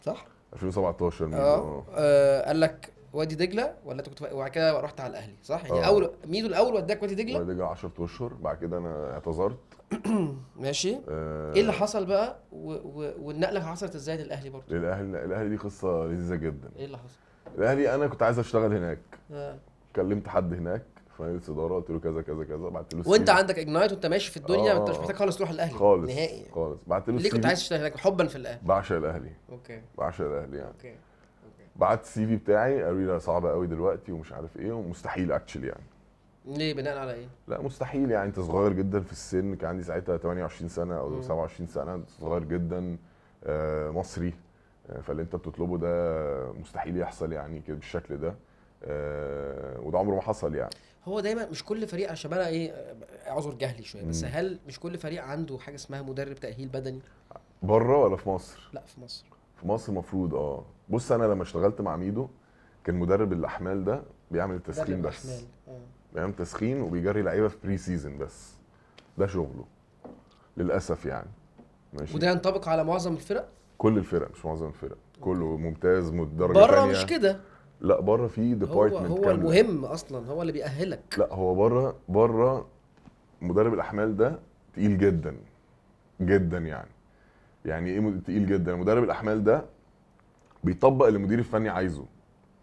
صح؟ 2017 ميدو. قال لك وادي دجله ولا انت كنت وبعد كده رحت على الاهلي صح؟ يعني اول ميدو الاول وداك وادي دجله. وادي دجله 10 اشهر بعد كده انا اعتذرت. ماشي. ايه اللي حصل بقى والنقله حصلت ازاي للاهلي برضه؟ الاهلي دي قصه لذيذه جدا. ايه اللي حصل؟ الاهلي انا كنت عايز اشتغل هناك. كلمت حد هناك في مجلس اداره قلت له كذا كذا كذا. بعت له وانت عندك اجنايت وانت ماشي في الدنيا وانت مش محتاج خالص تروح الاهلي خالص نهائي خالص. بعت له ليه كنت عايز تشتغل هناك حبا في الاهلي؟ بعشق الاهلي. اوكي. بعشق الاهلي يعني. اوكي. بعت السي في بتاعي قالوا لي لا صعب قوي دلوقتي ومش عارف ايه ومستحيل اكشلي يعني. ليه بناء على ايه؟ لا مستحيل يعني. انت صغير جدا في السن. كان عندي ساعتها 28 سنه او 27 سنه. صغير جدا مصري. فاللي انت بتطلبه ده مستحيل يحصل يعني كده بالشكل ده. وده عمره ما حصل يعني. هو دايما مش كل فريق عشان انا ايه اعذر جهلي شويه بس هل مش كل فريق عنده حاجه اسمها مدرب تاهيل بدني؟ بره ولا في مصر؟ لا في مصر. في مصر المفروض بص انا لما اشتغلت مع ميدو كان مدرب الاحمال ده بيعمل التسخين بس. بيعمل تسخين وبيجري لعيبه في بري سيزون بس. ده شغله للاسف يعني. ماشي. وده ينطبق على معظم الفرق؟ كل الفرق مش معظم الفرق. كله ممتاز درجه ثانيه. بره مش كده. لا بره في ديبارتمنت هو المهم اصلا هو اللي بيأهلك. لا هو بره مدرب الاحمال ده تقيل جدا جدا يعني. يعني ايه تقيل جدا؟ مدرب الاحمال ده بيطبق اللي المدير الفني عايزه.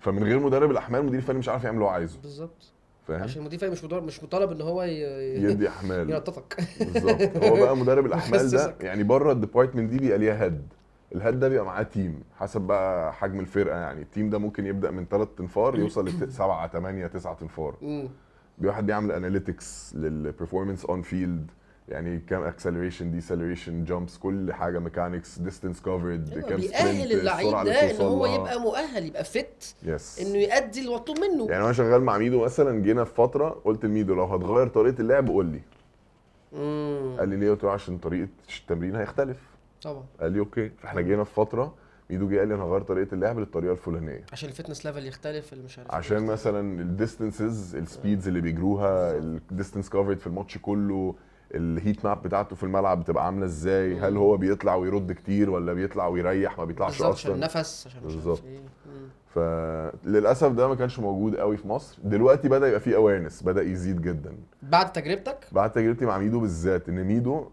فمن غير مدرب الاحمال المدير الفني مش عارف يعمل اللي هو عايزه. بالظبط. فاهم؟ عشان المدير الفني مش مطالب ان هو يدي احمال ينططك. بالظبط. هو بقى مدرب الاحمال ده يعني بره الديبارتمنت دي بيبقى ليها هيد. الهيد ده بيبقى معاه تيم حسب بقى حجم الفرقه يعني. التيم ده ممكن يبدا من 3 تنفار يوصل ل 7 8 9 تنفار. واحد بيعمل اناليتكس للبرفورمانس اون فيلد يعني كام اكسلريشن ديسلريشن جامبس كل حاجه ميكانكس ديستانس كفرد كام بيأهل اللعيب ده ان هو يبقى مؤهل يبقى فت انه يؤدي المطلوب منه. يعني انا شغال مع ميدو مثلا جينا في فتره قلت لميدو لو هتغير طريقه اللعب قول لي. قال لي ليه؟ قلت له عشان طريقه التمرين هيختلف طبعا. قال لي اوكي. فاحنا جينا في فتره ميدو جه قال لي انا هغير طريقه اللعب للطريقه الفلانيه عشان الفتنس ليفل يختلف اللي مش عارف عشان مثلا الديستنسز السبيدز اللي بيجروها الديستنس كفرد في الماتش كله الهيت ماب بتاعته في الملعب بتبقى عامله ازاي. هل هو بيطلع ويرد كتير ولا بيطلع ويريح ما بيطلعش اصلا عشان النفس عشان بالظبط. فللاسف ده ما كانش موجود قوي في مصر. دلوقتي بدا يبقى فيه اويرنس بدا يزيد جدا بعد تجربتك. بعد تجربتي مع ميدو بالذات ان ميدو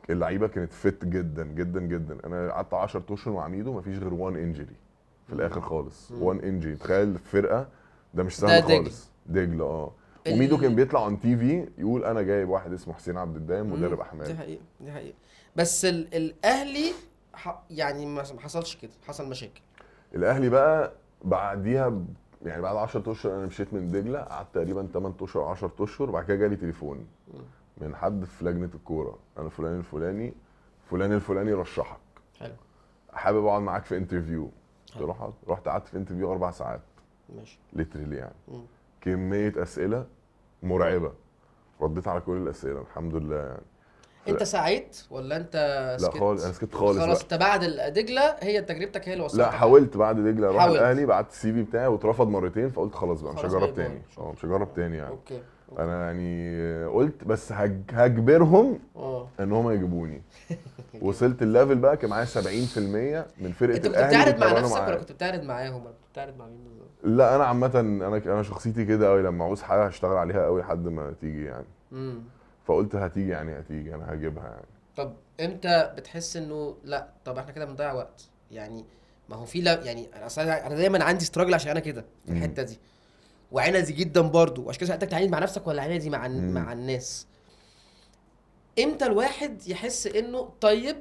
اللعيبه كانت فت جدا جدا جدا. انا قعدت 10 اشهر مع ميدو مفيش غير 1 انجري في الاخر خالص. 1 انجري. تخيل فرقه ده مش سهل خالص. دجله وميدو كان بيطلع عن تي في يقول انا جايب واحد اسمه حسين عبد الدايم مدرب دي احمال. حقيقه بس الاهلي يعني ما حصلش كده، حصل مشاكل. الاهلي بقى بعديها يعني بعد 10 اشهر انا مشيت من دجله، قعدت تقريبا 8 اشهر 10 اشهر، وبعد كده جالي تليفون من حد في لجنه الكوره، انا فلان الفلاني فلان الفلاني رشحك، حلو، حابب اقعد معاك في انترفيو. رحت قعدت في انترفيو 4 ساعات ماشي ليترلي يعني. كميه اسئله مرعبه، رديت على كل الاسئله الحمد لله يعني. انت سعيت ولا انت لا خالص، انا سكت خالص خلاص بقى. انت بعد دجله هي تجربتك هي اللي وصلتك؟ لا حاولت بعد دجله اروح حاولت. الاهلي، بعت السي في بتاعي واترفض مرتين، فقلت خلاص بقى مش خلاص هجرب باي باي. تاني. مش هجرب تاني يعني. اوكي. انا يعني قلت بس هجبرهم ان هم يجيبوني. وصلت الليفل بقى كان معايا 70% من فرقه انت كنت الاهلي بتعرض مع بيتمرنوا نفسك ولا معايا. كنت بتعرض معاهم ولا كنت بتعرض مع مين بالظبط؟ لا انا عامه انا شخصيتي كده قوي، لما عاوز حاجه هشتغل عليها قوي لحد ما تيجي يعني. فقلت هتيجي يعني هتيجي، انا هجيبها يعني. طب امتى بتحس انه لا طب احنا كده بنضيع وقت يعني؟ ما هو في لا يعني انا دايما عندي ستراجل عشان انا كده في الحته دي، وعنزي جدا برضو، وعشان كده سالتك تعاند مع نفسك ولا عنزي مع الناس. امتى الواحد يحس انه طيب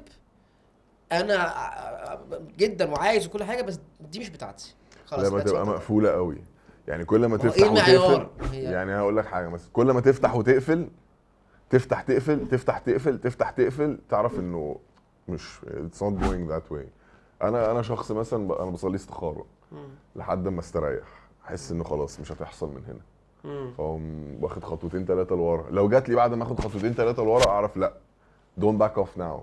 انا جدا وعايز وكل حاجه بس دي مش بتاعتي خلاص؟ لما تبقى مقفوله قوي يعني، كل ما هو تفتح ايه وتقفل المعيار؟ يعني. هقول لك حاجه مثلا، كل ما تفتح وتقفل تفتح تقفل تفتح تقفل تفتح تقفل، تعرف انه مش it's not going that way. انا شخص مثلا انا بصلي استخاره لحد ما استريح، احس انه خلاص مش هتحصل من هنا، فاقوم واخد خطوتين 3 لورا. لو جات لي بعد ما اخد خطوتين 3 لورا اعرف لا، don't back off now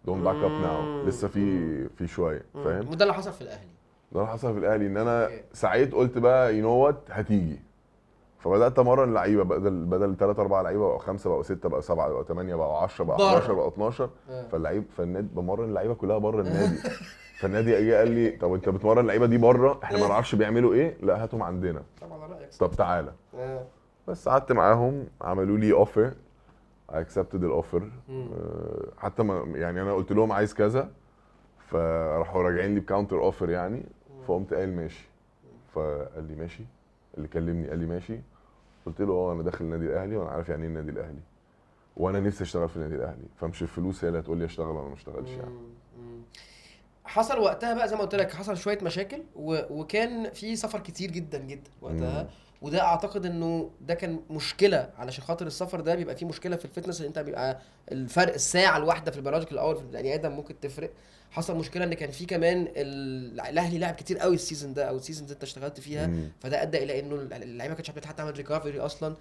don't back up now، لسه في شويه، فاهم؟ وده اللي حصل في الاهلي. ده اللي حصل في الاهلي، ان انا سعيت قلت بقى يو نو وات هتيجي. فبدات امرن اللعيبه، بدل 3 4 لعيبه بقوا 5 بقوا 6 بقوا 7 بقوا 8 بقوا 10 بقوا 11 بقوا 12. فالنادي بمرن اللعيبه كلها بره النادي. فالنادي اجى قال لي طب انت بتمرن اللعيبه دي بره، احنا ما نعرفش بيعملوا ايه، لا هاتهم عندنا. طبعا على رايك. طب تعالى. بس قعدت معاهم، عملوا لي اوفر، I accepted الاوفر. حتى ما يعني انا قلت لهم عايز كذا، فراحوا راجعين لي بكاونتر اوفر يعني. فقمت قايل ماشي. فقال لي ماشي، اللي كلمني قال لي ماشي. قلت له انا داخل النادي الاهلي وانا عارف يعني ايه النادي الاهلي، وانا نفسي اشتغل في النادي الاهلي، فمش الفلوس هي اللي هتقول لي اشتغل ولا ما اشتغلش يعني. حصل وقتها بقى زي ما قلت لك، حصل شويه مشاكل وكان في سفر كتير جدا جدا وقتها. وده اعتقد انه ده كان مشكله، علشان خاطر السفر ده بيبقى فيه مشكله في الفتنس، ان انت بيبقى الفرق الساعه الواحده في البيولوجيكال اور في البني ادم ممكن تفرق. حصل مشكله ان كان في كمان الاهلي لعب كتير قوي السيزون ده او السيزون اللي انت اشتغلت فيها. فده ادى الى انه اللعيبه ما كانتش عارفه حتى تعمل ريكفري اصلا.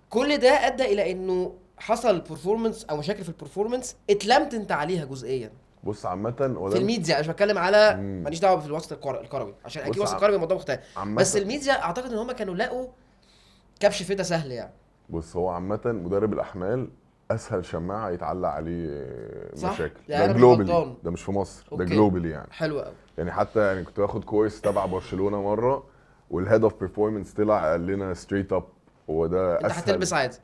كل ده ادى الى انه حصل بيرفورمانس او مشاكل في البرفورمانس اتلمت انت عليها جزئيا. بص عامه في الميديا، انا مش بتكلم على ماليش دعوه في الوسط الكروي، عشان اكيد الوسط الكروي الموضوع مختلف، بس الميديا اعتقد ان هم كانوا لقوا كبش فدا سهل يعني. بص هو عامه مدرب الاحمال اسهل شماعه يتعلق عليه مشاكل. يعني ده جلوبالي، ده مش في مصر. ده جلوبالي يعني. حلو قوي يعني حتى يعني كنت باخد كورس تبع برشلونه مره، والهيد اوف بيرفورمانس طلع قال لنا ستريت اب هو ده انت هتلبس عادي.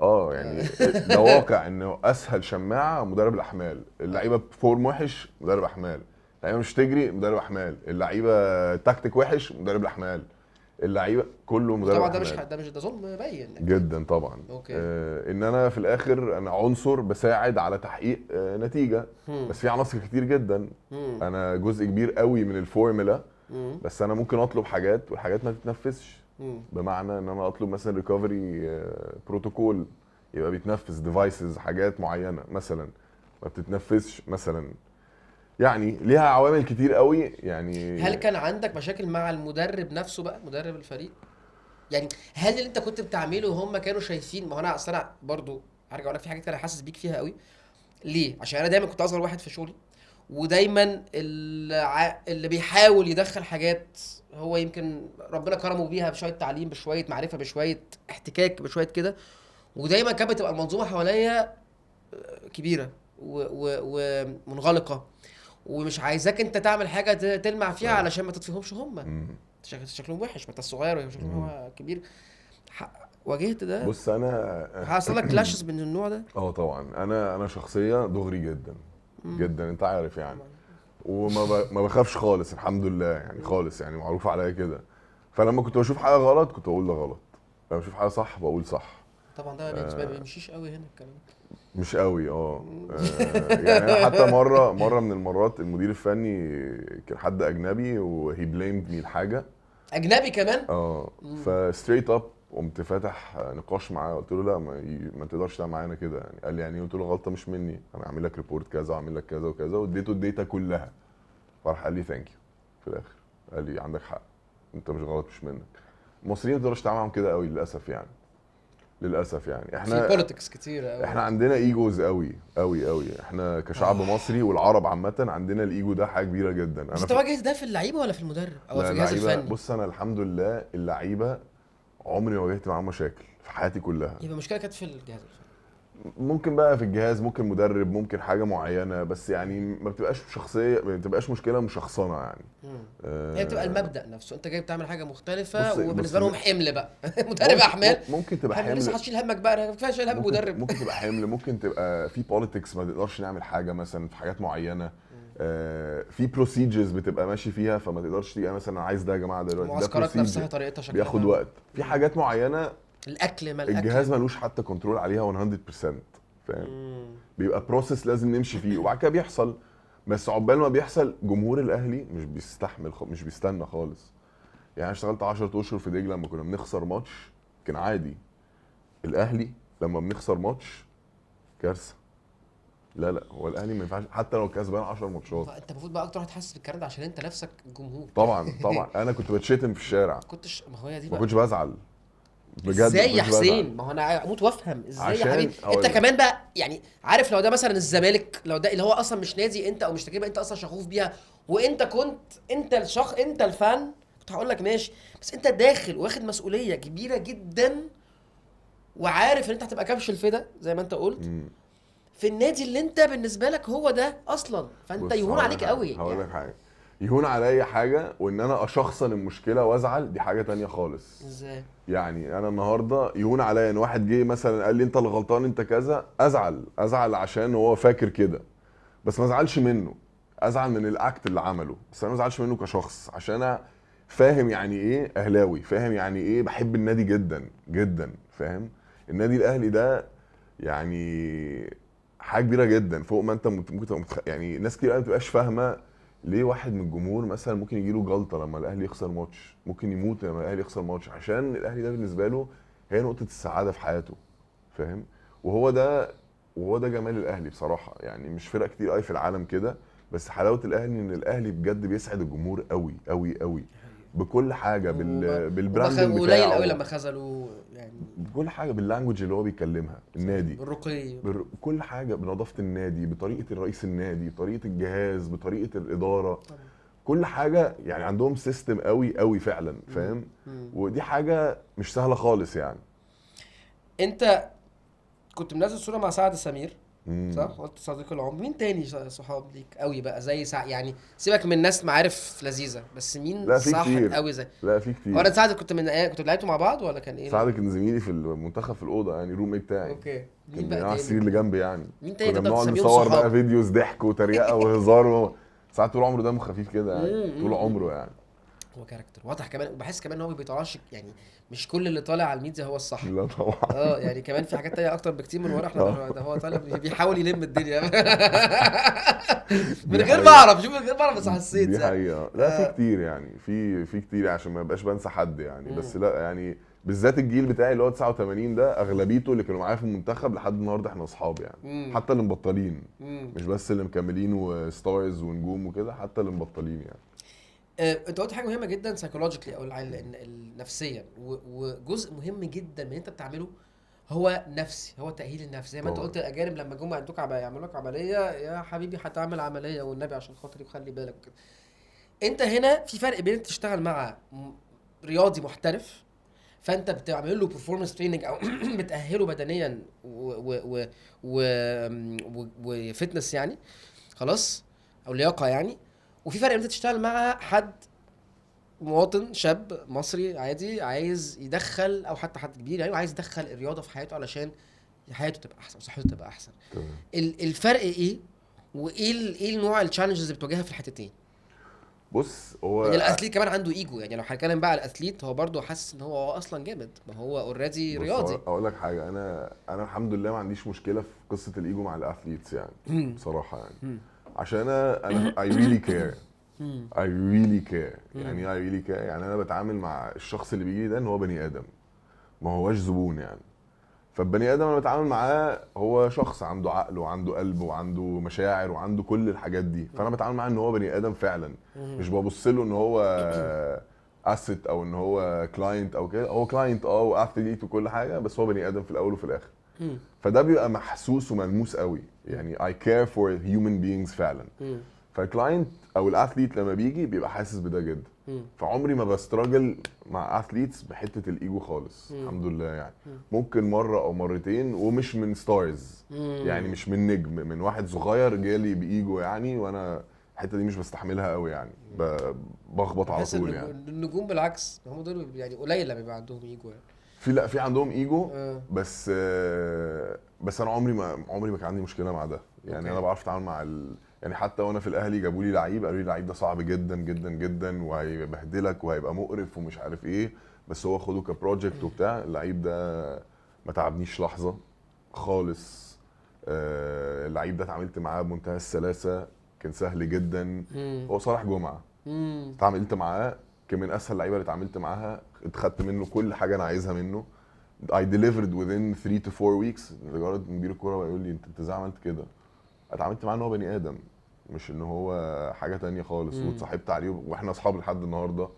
يعني ده واقع انه اسهل شماعه مدرب الاحمال. اللعيبه بفورم وحش مدرب احمال، اللعيبه مش تجري مدرب احمال، اللعيبه تكتيك وحش مدرب الاحمال، اللعيبه كله مدرب طبعا. احمال. ده ظلم باين جدا طبعا. ان انا في الاخر انا عنصر بساعد على تحقيق نتيجه. بس في عناصر كتير جدا. انا جزء كبير قوي من الفورمولا، بس انا ممكن اطلب حاجات والحاجات ما تتنفذش. بمعنى ان انا اطلب مثلا ريكفري بروتوكول يبقى بيتنفذ، ديفايسز حاجات معينه مثلا ما بتتنفذش مثلا. يعني ليها عوامل كتير قوي يعني. هل كان عندك مشاكل مع المدرب نفسه بقى، مدرب الفريق؟ يعني هل اللي انت كنت بتعمله هم كانوا شايفين؟ ما هو انا اصل انا برضو هرجع اقول لك في حاجات انا حاسس بيك فيها قوي. ليه؟ عشان انا دايما كنت اصغر واحد في شغلي، ودايما اللي بيحاول يدخل حاجات هو يمكن ربنا كرمه بيها بشويه تعليم بشويه معرفه بشويه احتكاك بشويه كده. ودايما كانت بتبقى المنظومه حواليا كبيره ومنغلقه، ومش عايزاك انت تعمل حاجه تلمع فيها علشان ما تطفيهمش هم. شكلهم وحش، ما انت الصغير وهي شكلهم هو كبير. واجهت ده؟ بص انا حصل لك كلاشز من النوع ده؟ طبعا. انا شخصيه دغري جدا جدا، انت عارف يعني. ما بخافش خالص الحمد لله يعني، خالص يعني معروف عليا كده. فلما كنت بشوف حاجه غلط كنت اقول ده غلط، لما بشوف حاجه صح بقول صح. طبعا ده ما بيمشيش قوي هنا الكلام. مش قوي يعني انا حتى مره من المرات المدير الفني كان حد اجنبي وهي بليمد مي الحاجه اجنبي كمان. فستريت اب قمت فاتح نقاش معاه، قلت له لا ما تقدرش تعمل معانا كده يعني. قال لي يعني قلت له غلطه مش مني، انا هعمل لك ريبورت كذا واعمل لك كذا وكذا، واديته الداتا كلها. فراح قال لي ثانك يو في الاخر، قال لي عندك حق، انت مش غلط مش منك. المصريين ما تقدرش تعمل معاهم كده قوي للاسف يعني. للاسف يعني احنا في بوليتكس كتير قوي، احنا عندنا ايجوز قوي قوي قوي. احنا كشعب مصري والعرب عامه عندنا الايجو ده حاجه كبيره جدا. انا انت واجهت ده في اللعيبه ولا في المدرب او في الجهاز الفني؟ بص انا الحمد لله اللعيبه عمري ما واجهت معاهم مشاكل في حياتي كلها. يبقى المشكله كانت في الجهاز الفني. ممكن بقى في الجهاز، ممكن مدرب، ممكن حاجه معينه، بس يعني ما بتبقاش شخصيه، ما بتبقاش مشكله مشخصنه يعني. هي بتبقى المبدا نفسه، انت جاي بتعمل حاجه مختلفه وبالنسبه لهم حمل بقى. مدرب احمال ممكن تبقى حمل، لسه هتشيل همك بقى، انا كفايه شايل هم مدرب. ممكن تبقى حمل، ممكن تبقى في بوليتكس ما تقدرش نعمل حاجه مثلا في حاجات معينه. في بروسيجرز بتبقى ماشي فيها فما تقدرش تبقى مثلا عايز ده يا جماعه دلوقتي. المعسكرات نفسها طريقتها شكلها بياخد وقت. في حاجات معينه الاكل الجهاز ملوش حتى كنترول عليها 100%، فاهم؟ بيبقى بروسيس لازم نمشي فيه وبعد كده بيحصل. بس عقبال ما بيحصل جمهور الاهلي مش بيستحمل مش بيستنى خالص. يعني انا اشتغلت 10 اشهر في دجله لما كنا بنخسر ماتش كان عادي. الاهلي لما بنخسر ماتش كارثه. لا هو الاهلي ما ينفعش حتى لو كسبان 10 ماتشات. انت المفروض بقى اكتر هتحس بالكلام ده عشان انت نفسك جمهور. طبعا انا كنت بتشتم في الشارع. ما هو دي ما كنتش بزعل بجد. ازاي يا حسين؟ ما هو انا اموت وافهم ازاي يا حبيبي. انت كمان بقى يعني عارف لو ده مثلا الزمالك، لو ده اللي هو اصلا مش نادي انت او مش تجربه انت اصلا شغوف بيها، وانت كنت انت انت الفان، كنت هقول لك ماشي. بس انت داخل واخد مسؤوليه كبيره جدا وعارف ان انت هتبقى كبش الفدا زي ما انت قلت في النادي اللي انت بالنسبه لك هو ده اصلا، فانت يهون عليك قوي. هقول لك حاجه، يهون عليا حاجه وان انا اشخصن المشكله وازعل، دي حاجه تانية خالص. ازاي يعني انا النهارده يهون عليا ان واحد جه مثلا قال لي انت اللي غلطان انت كذا، ازعل عشان هو فاكر كده، بس ما ازعلش منه. ازعل من الاكت اللي عمله، بس انا ما ازعلش منه كشخص، عشان انا فاهم يعني ايه اهلاوي، فاهم يعني ايه بحب النادي جدا جدا، فاهم؟ النادي الاهلي ده يعني حاجه كبيره جدا فوق ما انت ممكن يعني ناس كتير ما بتبقاش فاهمه ليه واحد من الجمهور مثلا ممكن يجيله جلطه لما الاهلي يخسر ماتش، ممكن يموت لما الاهلي يخسر ماتش، عشان الاهلي ده بالنسبه له هي نقطه السعاده في حياته، فاهم؟ وهو ده جمال الاهلي بصراحه. يعني مش فرق كتير قوي في العالم كده، بس حلاوه الاهلي ان الاهلي بجد بيسعد الجمهور قوي قوي قوي بكل حاجه، بالبراندنج بتاعه، قليل قوي لما خذلوا يعني، بكل حاجه، باللانجوج اللي هو بيكلمها النادي، بالرقي، كل حاجه، بنظافه النادي، بطريقه الرئيس النادي، بطريقه الجهاز، بطريقه الاداره، كل حاجه. يعني عندهم سيستم قوي قوي فعلا، فاهم؟ ودي حاجه مش سهله خالص يعني. انت كنت منزل صوره مع سعد سمير صح؟ قلت صديق العمر. مين تاني صحاب ليك قوي بقى زي يعني سيبك من ناس معارف لذيذه، بس مين صاحب قوي زي؟ لا في كتير. وانا سعد كنت لعبتوا مع بعض ولا كان ايه؟ سعد كان زميلي في المنتخب في الاوضه، يعني روم بتاعي. اوكي. مين بقى تاني؟ السرير اللي جنبي يعني. مين تاني كنا بنقعد نصور بقى فيديوز ضحك وتريقه وهزار سعد طول عمره دمه خفيف كده يعني، طول عمره يعني. هو كاركتر واضح كمان، وبحس كمان ان هو ما بيطلعش يعني، مش كل اللي طالع على الميديا هو الصح. لا طبعا. يعني كمان في حاجات تانية اكتر بكتير من ورا. احنا ده هو طالع بيحاول يلم الدنيا من غير ما اعرف، بس حسيت دي حقيقه. لا في كتير يعني، في كتير عشان ما ابقاش بنسى حد يعني. بس لا يعني بالذات الجيل بتاعي اللي هو 89 ده اغلبيته اللي كانوا معايا في المنتخب لحد النهارده احنا اصحاب يعني. حتى اللي مبطلين، مش بس اللي مكملين وستارز ونجوم وكده، حتى اللي مبطلين يعني. انت قلت حاجه مهمه جدا سايكولوجيكلي او النفسيا، وجزء مهم جدا من اللي انت بتعمله هو نفسي، هو التاهيل النفسي. زي ما انت قلت الاجانب لما جم عندك يعملوا لك عمليه، يا حبيبي هتعمل عمليه والنبي عشان خاطري وخلي بالك وكده. انت هنا في فرق بين انت تشتغل مع رياضي محترف، فانت بتعمل له performance training او بتاهله بدنيا وفتنس يعني خلاص، او لياقه يعني. وفي فرق انت تشتغل مع حد مواطن شاب مصري عادي عايز يدخل، او حتى حد كبير يعني عايز يدخل الرياضه في حياته علشان حياته تبقى احسن وصحته تبقى احسن. الفرق ايه؟ وايه النوع التشالنجز اللي بتواجهها في الحتتين؟ بص هو يعني الاثليت كمان عنده ايجو، يعني لو هنتكلم بقى على الاثليت هو برضه حاسس ان هو اصلا جامد، ما هو اوريدي رياضي. اقول لك حاجه، انا الحمد لله ما عنديش مشكله في قصه الايجو مع الاثليتس يعني بصراحه يعني. عشان انا I really care. I really care. يعني I really care. يعني انا بتعامل مع الشخص اللي بيجي ده ان هو بني ادم، ما هوش زبون يعني. فالبني ادم انا بتعامل معاه هو شخص عنده عقل وعنده قلب وعنده مشاعر وعنده كل الحاجات دي، فانا بتعامل معاه ان هو بني ادم فعلا، مش ببص له ان هو اسيت او ان هو كلاينت او كده. هو كلاينت واثليت وكل حاجه، بس هو بني ادم في الاول وفي الاخر. فده بيبقى محسوس وملموس قوي يعني. I care for human beings فعلا. فالكلاينت او الاثليت لما بيجي بيبقى حاسس بده جدا. فعمري ما بستراجل مع اثليتس بحته الايجو خالص الحمد لله يعني. ممكن مره او مرتين، ومش من ستارز يعني، مش من نجم، من واحد صغير جالي بايجو يعني، وانا الحته دي مش بستحملها قوي يعني. بخبط على بحس طول يعني. النجوم بالعكس هم دول يعني قليل لما بيبقى عندهم ايجو يعني. في عندهم ايجو، بس انا عمري ما كان عندي مشكله مع ده يعني. انا بعرف اتعامل مع يعني حتى وانا في الاهلي جابوا لي لعيب، قالوا لي اللعيب ده صعب جدا جدا جدا وهيبهدلك وهيبقى مقرف ومش عارف ايه، بس هو خده كبروجكت وبتاع. اللعيب ده ما تعبنيش لحظه خالص. اللعيب ده اتعاملت معاه بمنتهى السلاسه، كان سهل جدا. هو صالح جمعه، اتعاملت معاه كان من اسهل اللعيبه اللي اتعاملت معاها. اتخدت منه كل حاجه انا عايزها منه. I delivered within 3 to 4 weeks. لدرجه مدير الكوره بيقول لي انت ازاي عملت كده؟ اتعاملت معاه ان هو بني ادم، مش ان هو حاجه تانية خالص. واتصاحبت عليه واحنا اصحاب لحد النهارده.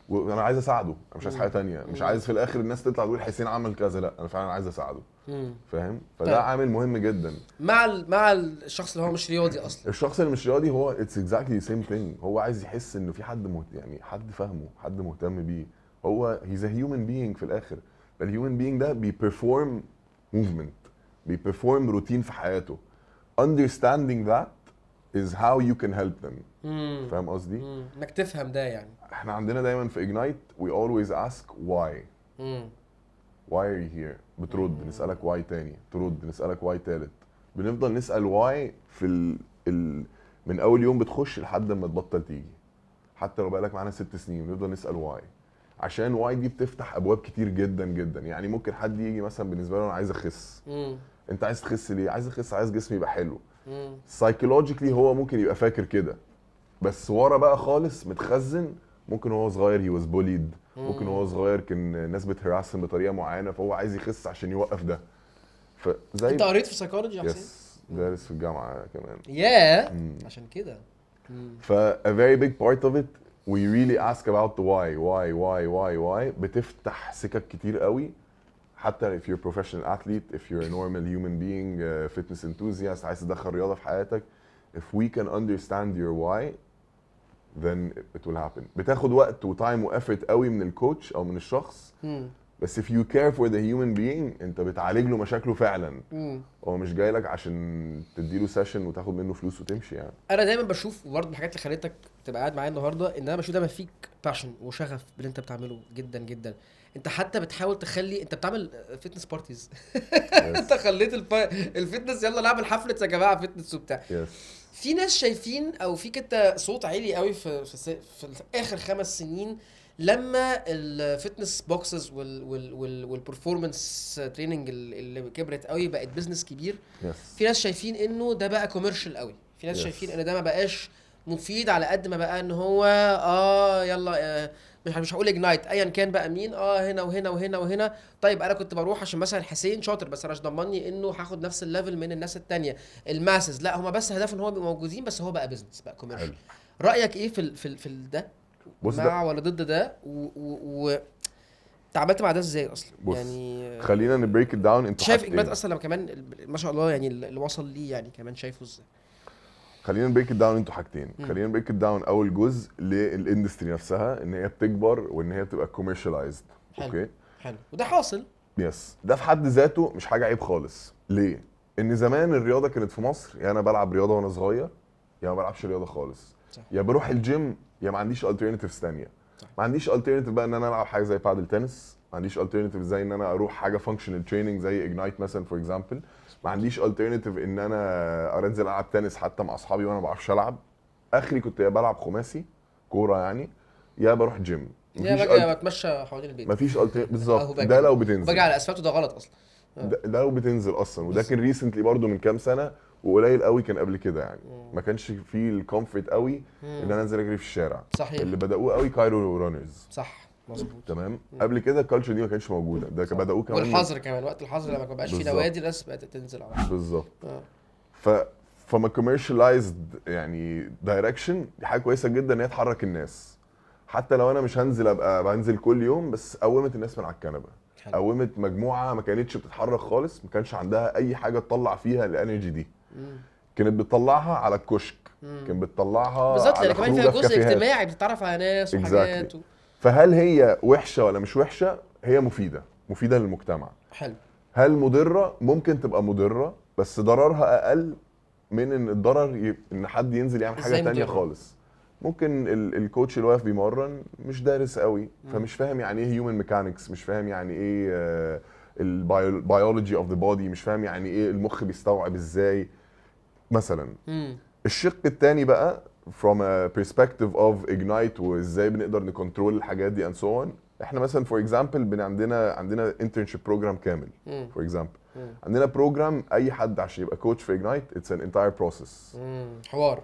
وانا عايز اساعده، انا مش عايز حاجه تانية. مش عايز في الاخر الناس تطلع تقول حسين عمل كذا، لا انا فعلا عايز اساعده. فاهم؟ فده عامل مهم جدا مع الشخص اللي هو مش رياضي اصلا. الشخص اللي مش رياضي هو اتس اكزاكتلي ذا سيم ثينج. هو عايز يحس انه في حد يعني حد فاهمه، حد مهتم بيه. هو هيز ا هيومن بينج في الاخر. الهيومن بينج ده بيبرفورم موفمنت، بيبرفورم روتين في حياته. understanding that is how you can help them. فاهم قصدي؟ انك تفهم ده يعني. احنا عندنا دايما في Ignite we always ask why. why are you here؟ بترد نسألك why تاني، ترد نسألك why تالت. بنفضل نسأل why في من أول يوم بتخش لحد ما تبطل تيجي. حتى لو بقالك معانا 6 سنين بنفضل نسأل why. عشان why دي بتفتح أبواب كتير جدا جدا. يعني ممكن حد يجي مثلا بالنسبة له أنا عايز أخس. أنت عايز تخس ليه؟ عايز أخس، عايز جسمي يبقى حلو. سايكولوجيكلي هو ممكن يبقى فاكر كده، بس ورا بقى خالص متخزن. ممكن هو صغير هي واز بوليد، ممكن هو صغير كان ناس بتهراسن بطريقه معينه، فهو عايز يخس عشان يوقف ده. فزي انت قريت في سايكولوجي يا حسين؟ يس، دارس في الجامعه كمان. عشان كده. a very big part of it we really ask about the why. بتفتح سكك كتير قوي. حتى if you're a professional athlete, if you're a normal human being, fitness enthusiast, عايز تدخل رياضه في حياتك, if we can understand your why then it will happen. بتاخد وقت وتايم وافورت قوي من الكوتش او من الشخص. بس if you care for the human being انت بتعالج له مشاكله فعلا. هو مش جاي لك عشان تديله سيشن وتاخد منه فلوس وتمشي يعني. انا دايما بشوف برضه الحاجات اللي خلتك تبقى قاعد معايا النهارده، ان انا بشوف دايما فيك باشن وشغف باللي انت بتعمله جدا جدا. انت حتى بتحاول تخلي، انت بتعمل فتنس بارتيز. انت خليت الفتنس يلا نعمل حفله يا جماعه فتنس وبتاع. في ناس شايفين او فيك انت صوت عالي قوي في اخر 5 سنين لما الفتنس بوكسز والبرفورمانس تريننج اللي كبرت قوي بقت بزنس كبير. في ناس شايفين انه ده بقى كوميرشال قوي. في ناس شايفين ان ده ما بقاش مفيد على قد ما بقى ان هو يلا مش هقول اجنايت ايا كان بقى مين هنا وهنا وهنا وهنا. طيب انا كنت بروح عشان مثلا حسين شاطر، بس انا مش ضمني انه هاخد نفس الليفل من الناس التانية الماسز. لا هما بس هدفهم ان هو يبقوا موجودين، بس هو بقى بزنس بقى كوميرشال. رايك ايه في ده؟ مع ولا ضد ده؟ تعاملت مع ده ازاي اصلا؟ يعني خلينا نبريك داون. انت شايف اجمالات اصلا لما كمان ما شاء الله يعني اللي وصل ليه يعني كمان شايفه ازاي؟ خلينا نبريك داون انتوا حاجتين. خلينا نبريك داون اول جزء للاندستري نفسها، ان هي بتكبر وان هي بتبقى كوميرشالايزد. اوكي حلو، وده حاصل. يس، ده في حد ذاته مش حاجه عيب خالص. ليه؟ ان زمان الرياضه كانت في مصر يعني انا بلعب رياضه وانا صغير، يا ما بلعبش رياضه خالص. صح. يا بروح الجيم يا ما عنديش الترناتيفز ثانيه. ما عنديش الترناتيف بقى ان انا العب حاجه زي بادل تنس، ما عنديش الترناتيف زي ان انا اروح حاجه فانكشنال تريننج زي اجنايت مثلا فور اكزامبل. ما عنديش الترناتيف ان انا انزل العب تنس حتى مع اصحابي وانا ما بعرفش العب. اخري كنت بلعب خماسي، كوره يعني، يا بروح جيم. يا باجي بتمشى حوالين البيت. مفيش بالظبط. ده لو بتنزل باجي على الاسفلت، وده غلط اصلا. ده لو بتنزل اصلا. وده كان ريسنتلي برضو من كام سنه، وقليل قوي كان قبل كده يعني. ما كانش فيه الكومفورت قوي ان انا انزل اجري في الشارع. صحيح. اللي بداوه قوي كايرو رانرز. صح مظبوط. تمام. قبل كده الكالتشر دي ما كانتش موجوده، ده كان بداوه كمان والحظر كمان، وقت الحظر لما ما بقاش في نوادي الناس بقت تنزل على بالظبط. فما كوميرشاليزد يعني دايركشن دي حاجه كويسه جدا ان هي تحرك الناس. حتى لو انا مش هنزل ابقى بنزل كل يوم، بس قومت الناس من على الكنبه. قومت مجموعه ما كانتش بتتحرك خالص، ما كانش عندها اي حاجه تطلع فيها الانرجي دي. كانت بتطلعها على الكشك، كانت بتطلعها بالظبط، على كمان فيها جزء اجتماعي، بتتعرف على ناس وحاجات فهل هي وحشه ولا مش وحشه؟ هي مفيده للمجتمع. حلو. هل مضره؟ ممكن تبقى مضره، بس ضررها اقل من ان الضرر ان حد ينزل يعمل حاجه تانية خالص. ممكن الكوتش اللي واقف بيمرن مش دارس قوي، فمش فاهم يعني ايه هيومن ميكانكس، مش فاهم يعني ايه البيولوجي اوف ذا بودي، مش فاهم يعني ايه المخ بيستوعب ازاي مثلا. الشق الثاني بقى from a perspective of ignite وازاي بنقدر نكنترول الحاجات دي and so on. احنا مثلا for example عندنا internship program كامل. for example عندنا program اي حد عشان يبقى coach في ignite it's an entire process. حوار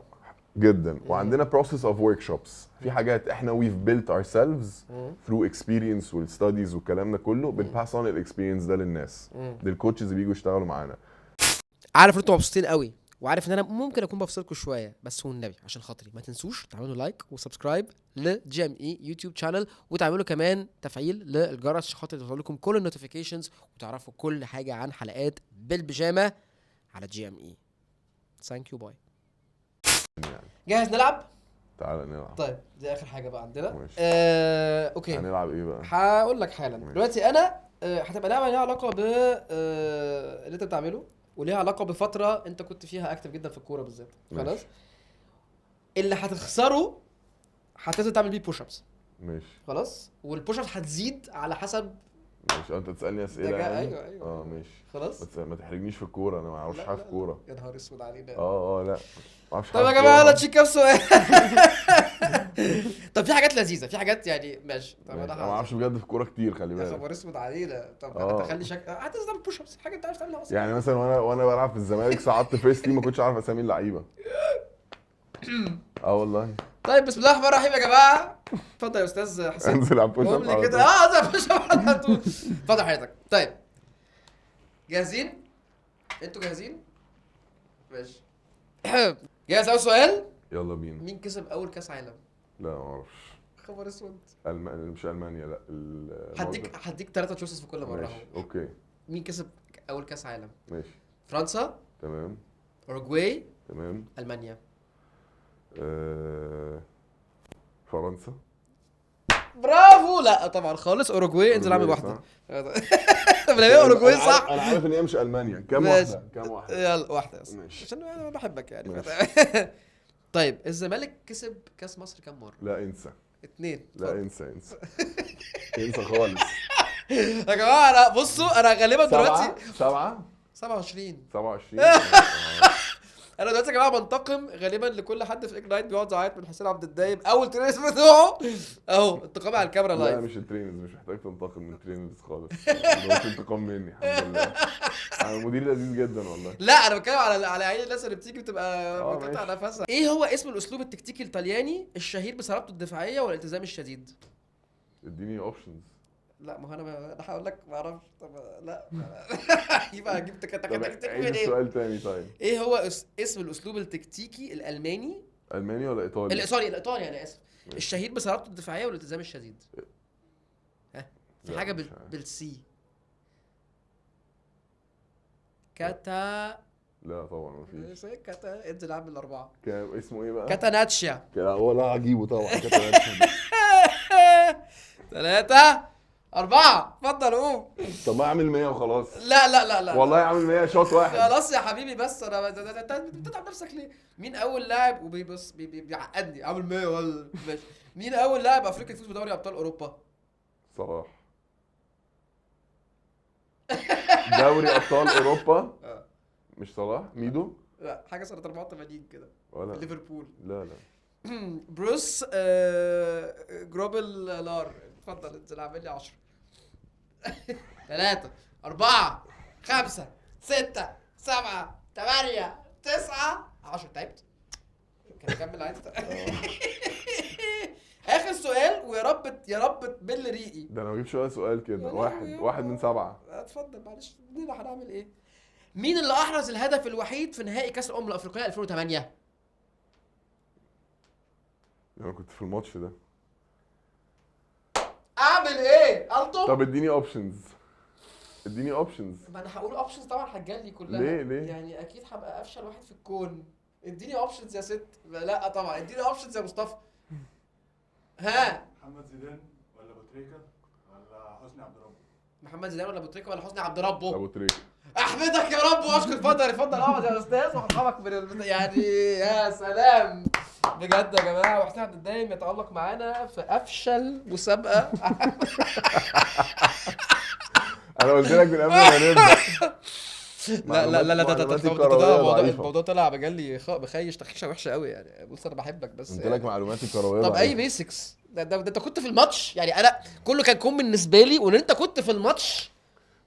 جدا. وعندنا process of workshops. في حاجات احنا we've built ourselves through experience والstudies والكلام ده كله، بنpass on الاكسبيرينس ده للناس، للكوتشز اللي بيجوا يشتغلوا معانا. عارف انتوا مبسوطين قوي، وعارف ان انا ممكن اكون بفصلكم شويه، بس والنبي عشان خاطري ما تنسوش تعملوا لايك وسبسكرايب لجي ام اي يوتيوب شانل، وتعملوا كمان تفعيل للجرس عشان خاطر توصل لكم كل النوتيفيكيشنز وتعرفوا كل حاجه عن حلقات بالبيجامه على جي ام اي. ثانك يو باي. جاهز نلعب؟ تعالى نلعب. طيب دي اخر حاجه بقى عندنا. اوكي هنلعب ايه بقى؟ هقول لك حالا. دلوقتي انا هتبقى لعبه ليها علاقه ب اللي انت بتعمله، وليها علاقه بفتره انت كنت فيها اكتف جدا في الكوره بالذات. خلاص. اللي هتخسره هتنزل تعمل بيه بوش ابس. ماشي خلاص. والبوش ابس هتزيد على حسب. ماشي. انت تسالني اسئله يعني. ايوه ماشي خلاص. بس ما تحرجنيش في الكوره، انا ما اعرفش حاجه في الكوره. يا نهار اسود علينا. لا ما اعرفش. طب يا جماعه لا تشيك كام سؤال. طب في حاجات لذيذه، في حاجات يعني ماشي. طب انا ما اعرفش بجد في الكوره كتير، خلي بالك. يا خبر اسود علينا. طب هتخلي هتنزل تعمل بوش ابس، حاجه انت عارف تعملها اصلا. يعني مثلا وانا بلعب في الزمالك صعدت فيرست تيم، ما كنتش عارف اسامي اللعيبه. والله. طيب بسم الله الرحمن الرحيم يا جماعه. اتفضل يا استاذ حسين. انزل على بوش اب قول لي كده. زي بوش اب على طول. اتفضل حضرتك. طيب جاهزين؟ انتوا جاهزين؟ ماشي. جاهز اول سؤال؟ يلا بينا. مين كسب اول كاس عالم؟ لا ما اعرفش. خبر اسود. مش المانيا، لا. هديك 3 تشويسز في كل مره اهو. اوكي. مين كسب اول كاس عالم؟ ماشي. فرنسا. تمام. اوروجواي. تمام. المانيا. فرنسا. برافو. لا طبعا خالص اوروجواي. انزل اعمل واحده. طب ليه اوروجواي صح؟ انا عارف ان هي مش المانيا. كام واحده؟ يلا واحده عشان انا بحبك يعني. طيب الزمالك كسب كاس مصر كام مره؟ لا انسى. 2. لا انسى انسى خالص. يا جماعه انا بصوا انا غالبا دلوقتي 27. انا دلوقتي يا جماعه بنتقم غالبا لكل حد في اجنايت بيقعد يعيط من حسين عبد الدايم اول ترينرز بتوعه اهو. انتقامي على الكاميرا لايف. لا مش الترينرز، مش محتاج تنتقم من الترينرز خالص. مش انتقام مني الحمد لله. انا مدير لذيذ جدا والله. لا انا بتكلم على عين الناس اللي بتيجي بتبقى بتقطع نفسها. ايه هو اسم الاسلوب التكتيكي الطلياني الشهير بصلابته الدفاعيه والالتزام الشديد؟ اديني اوبشنز. لا ما هو انا هقول لك ما اعرفش. طب لا يبقى هجيب تكتيك من ايه؟ سؤال تاني طيب. ايه هو اسم الاسلوب التكتيكي الالماني ولا ايطالي؟ الايطالي انا اسف. الشهير بصلابته الدفاعيه والالتزام الشديد. في حاجه بالسي. كاتا. لا طبعا مفيش. كاتا. انزل اعمل 4. اسمه ايه بقى؟ كاتاناتشيا. ولا هجيبه طبعا. كاتاناتشيا. 3 4. اتفضل قوم. طب ما اعمل 100 وخلاص. لا والله اعمل 100 شوط واحد. خلاص يا حبيبي. بس انا انت بتتعب نفسك ليه؟ مين اول لاعب وبيبص بيعقدني اعمل 100 ولا ماشي. مين اول لاعب افريقي يفوز بدوري ابطال اوروبا؟ صلاح. دوري ابطال اوروبا. مش صلاح. ميدو. لا حاجه سنه 84 كده. ولا ليفربول. لا بروس جروبل لار، اتفضل انزل اعمل لي 10 3 4 5 6 7 8 9 10. تعبت كان كمل عادي. اخر سؤال، ويا رب يا رب تبل ريقي. ده انا بجيب شويه سؤال كده. يا واحد لهوي. واحد من 7. اتفضل معلش، هنعمل ايه؟ مين اللي احرز الهدف الوحيد في نهائي كاس الامم الافريقيه 2008؟ انا كنت في الماتش ده. اعمل ايه؟ الطب. طب اديني اوبشنز. اديني اوبشنز. ما انا هقول اوبشنز طبعا هتجلي كلها. ليه؟ يعني اكيد هبقى افشل واحد في الكون. اديني اوبشنز يا ست. لا طبعا اديني اوبشنز يا مصطفى. ها، محمد زيدان ولا ابو تريكه ولا حسني عبد ربه؟ محمد زيدان ولا ابو تريكه ولا حسني عبد ربه؟ ابو تريكه. احمدك يا رب واشكر. اتفضل اقعد يا استاذ وهرحمك من يعني. يا سلام بجد يا جماعه. وحسين عبد الدايم يتالق معانا في افشل مسابقه. انا قلت لك من قبل ما نبدا. لا معلوماتي الكروية ضعيفة. الموضوع طلع بجلي بخيش تخيشه وحشه قوي يعني. بص انا بحبك بس قلت يعني. لك معلوماتي الكرويه طب اي بيسكس ده انت كنت في الماتش يعني. انا كله كان بالنسبه لي وان انت كنت في الماتش.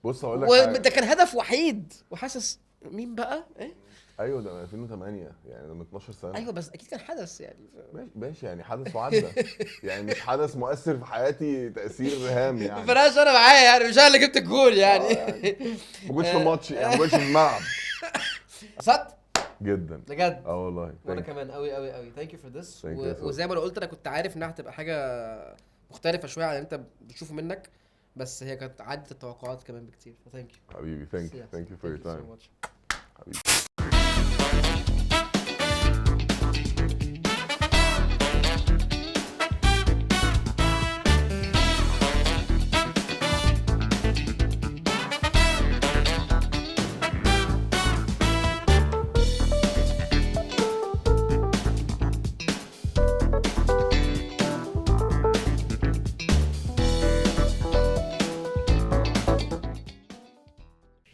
بص هقول لك وده كان هدف وحيد وحاسس مين بقى ايه. ايوه ده من 2008 يعني ده من 12 سنه. ايوه بس اكيد كان حدث يعني. ماشي يعني حدث وعدى. يعني مش حدث مؤثر في حياتي تاثير هام يعني. فراش انا معايا يعني، مش انا اللي جبت الجول يعني. ما كنتش في الماتش يعني، ما كنتش في الملعب. صدق جدا بجد. اه والله. وانا كمان قوي قوي قوي. ثانك يو فور ذس. Thank you so وزي ما انا قلت انا كنت عارف انها هتبقى حاجه مختلفه شويه عن اللي انت بتشوفه منك، بس هي كانت عدت التوقعات كمان بكتير. ثانك يو حبيبي. ثانك يو فور يور تايم حبيبي.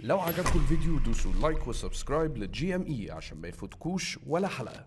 لو عجبكم الفيديو دوسوا لايك وسبسكرايب للجي ام اي عشان ما يفوتكوش ولا حلقة.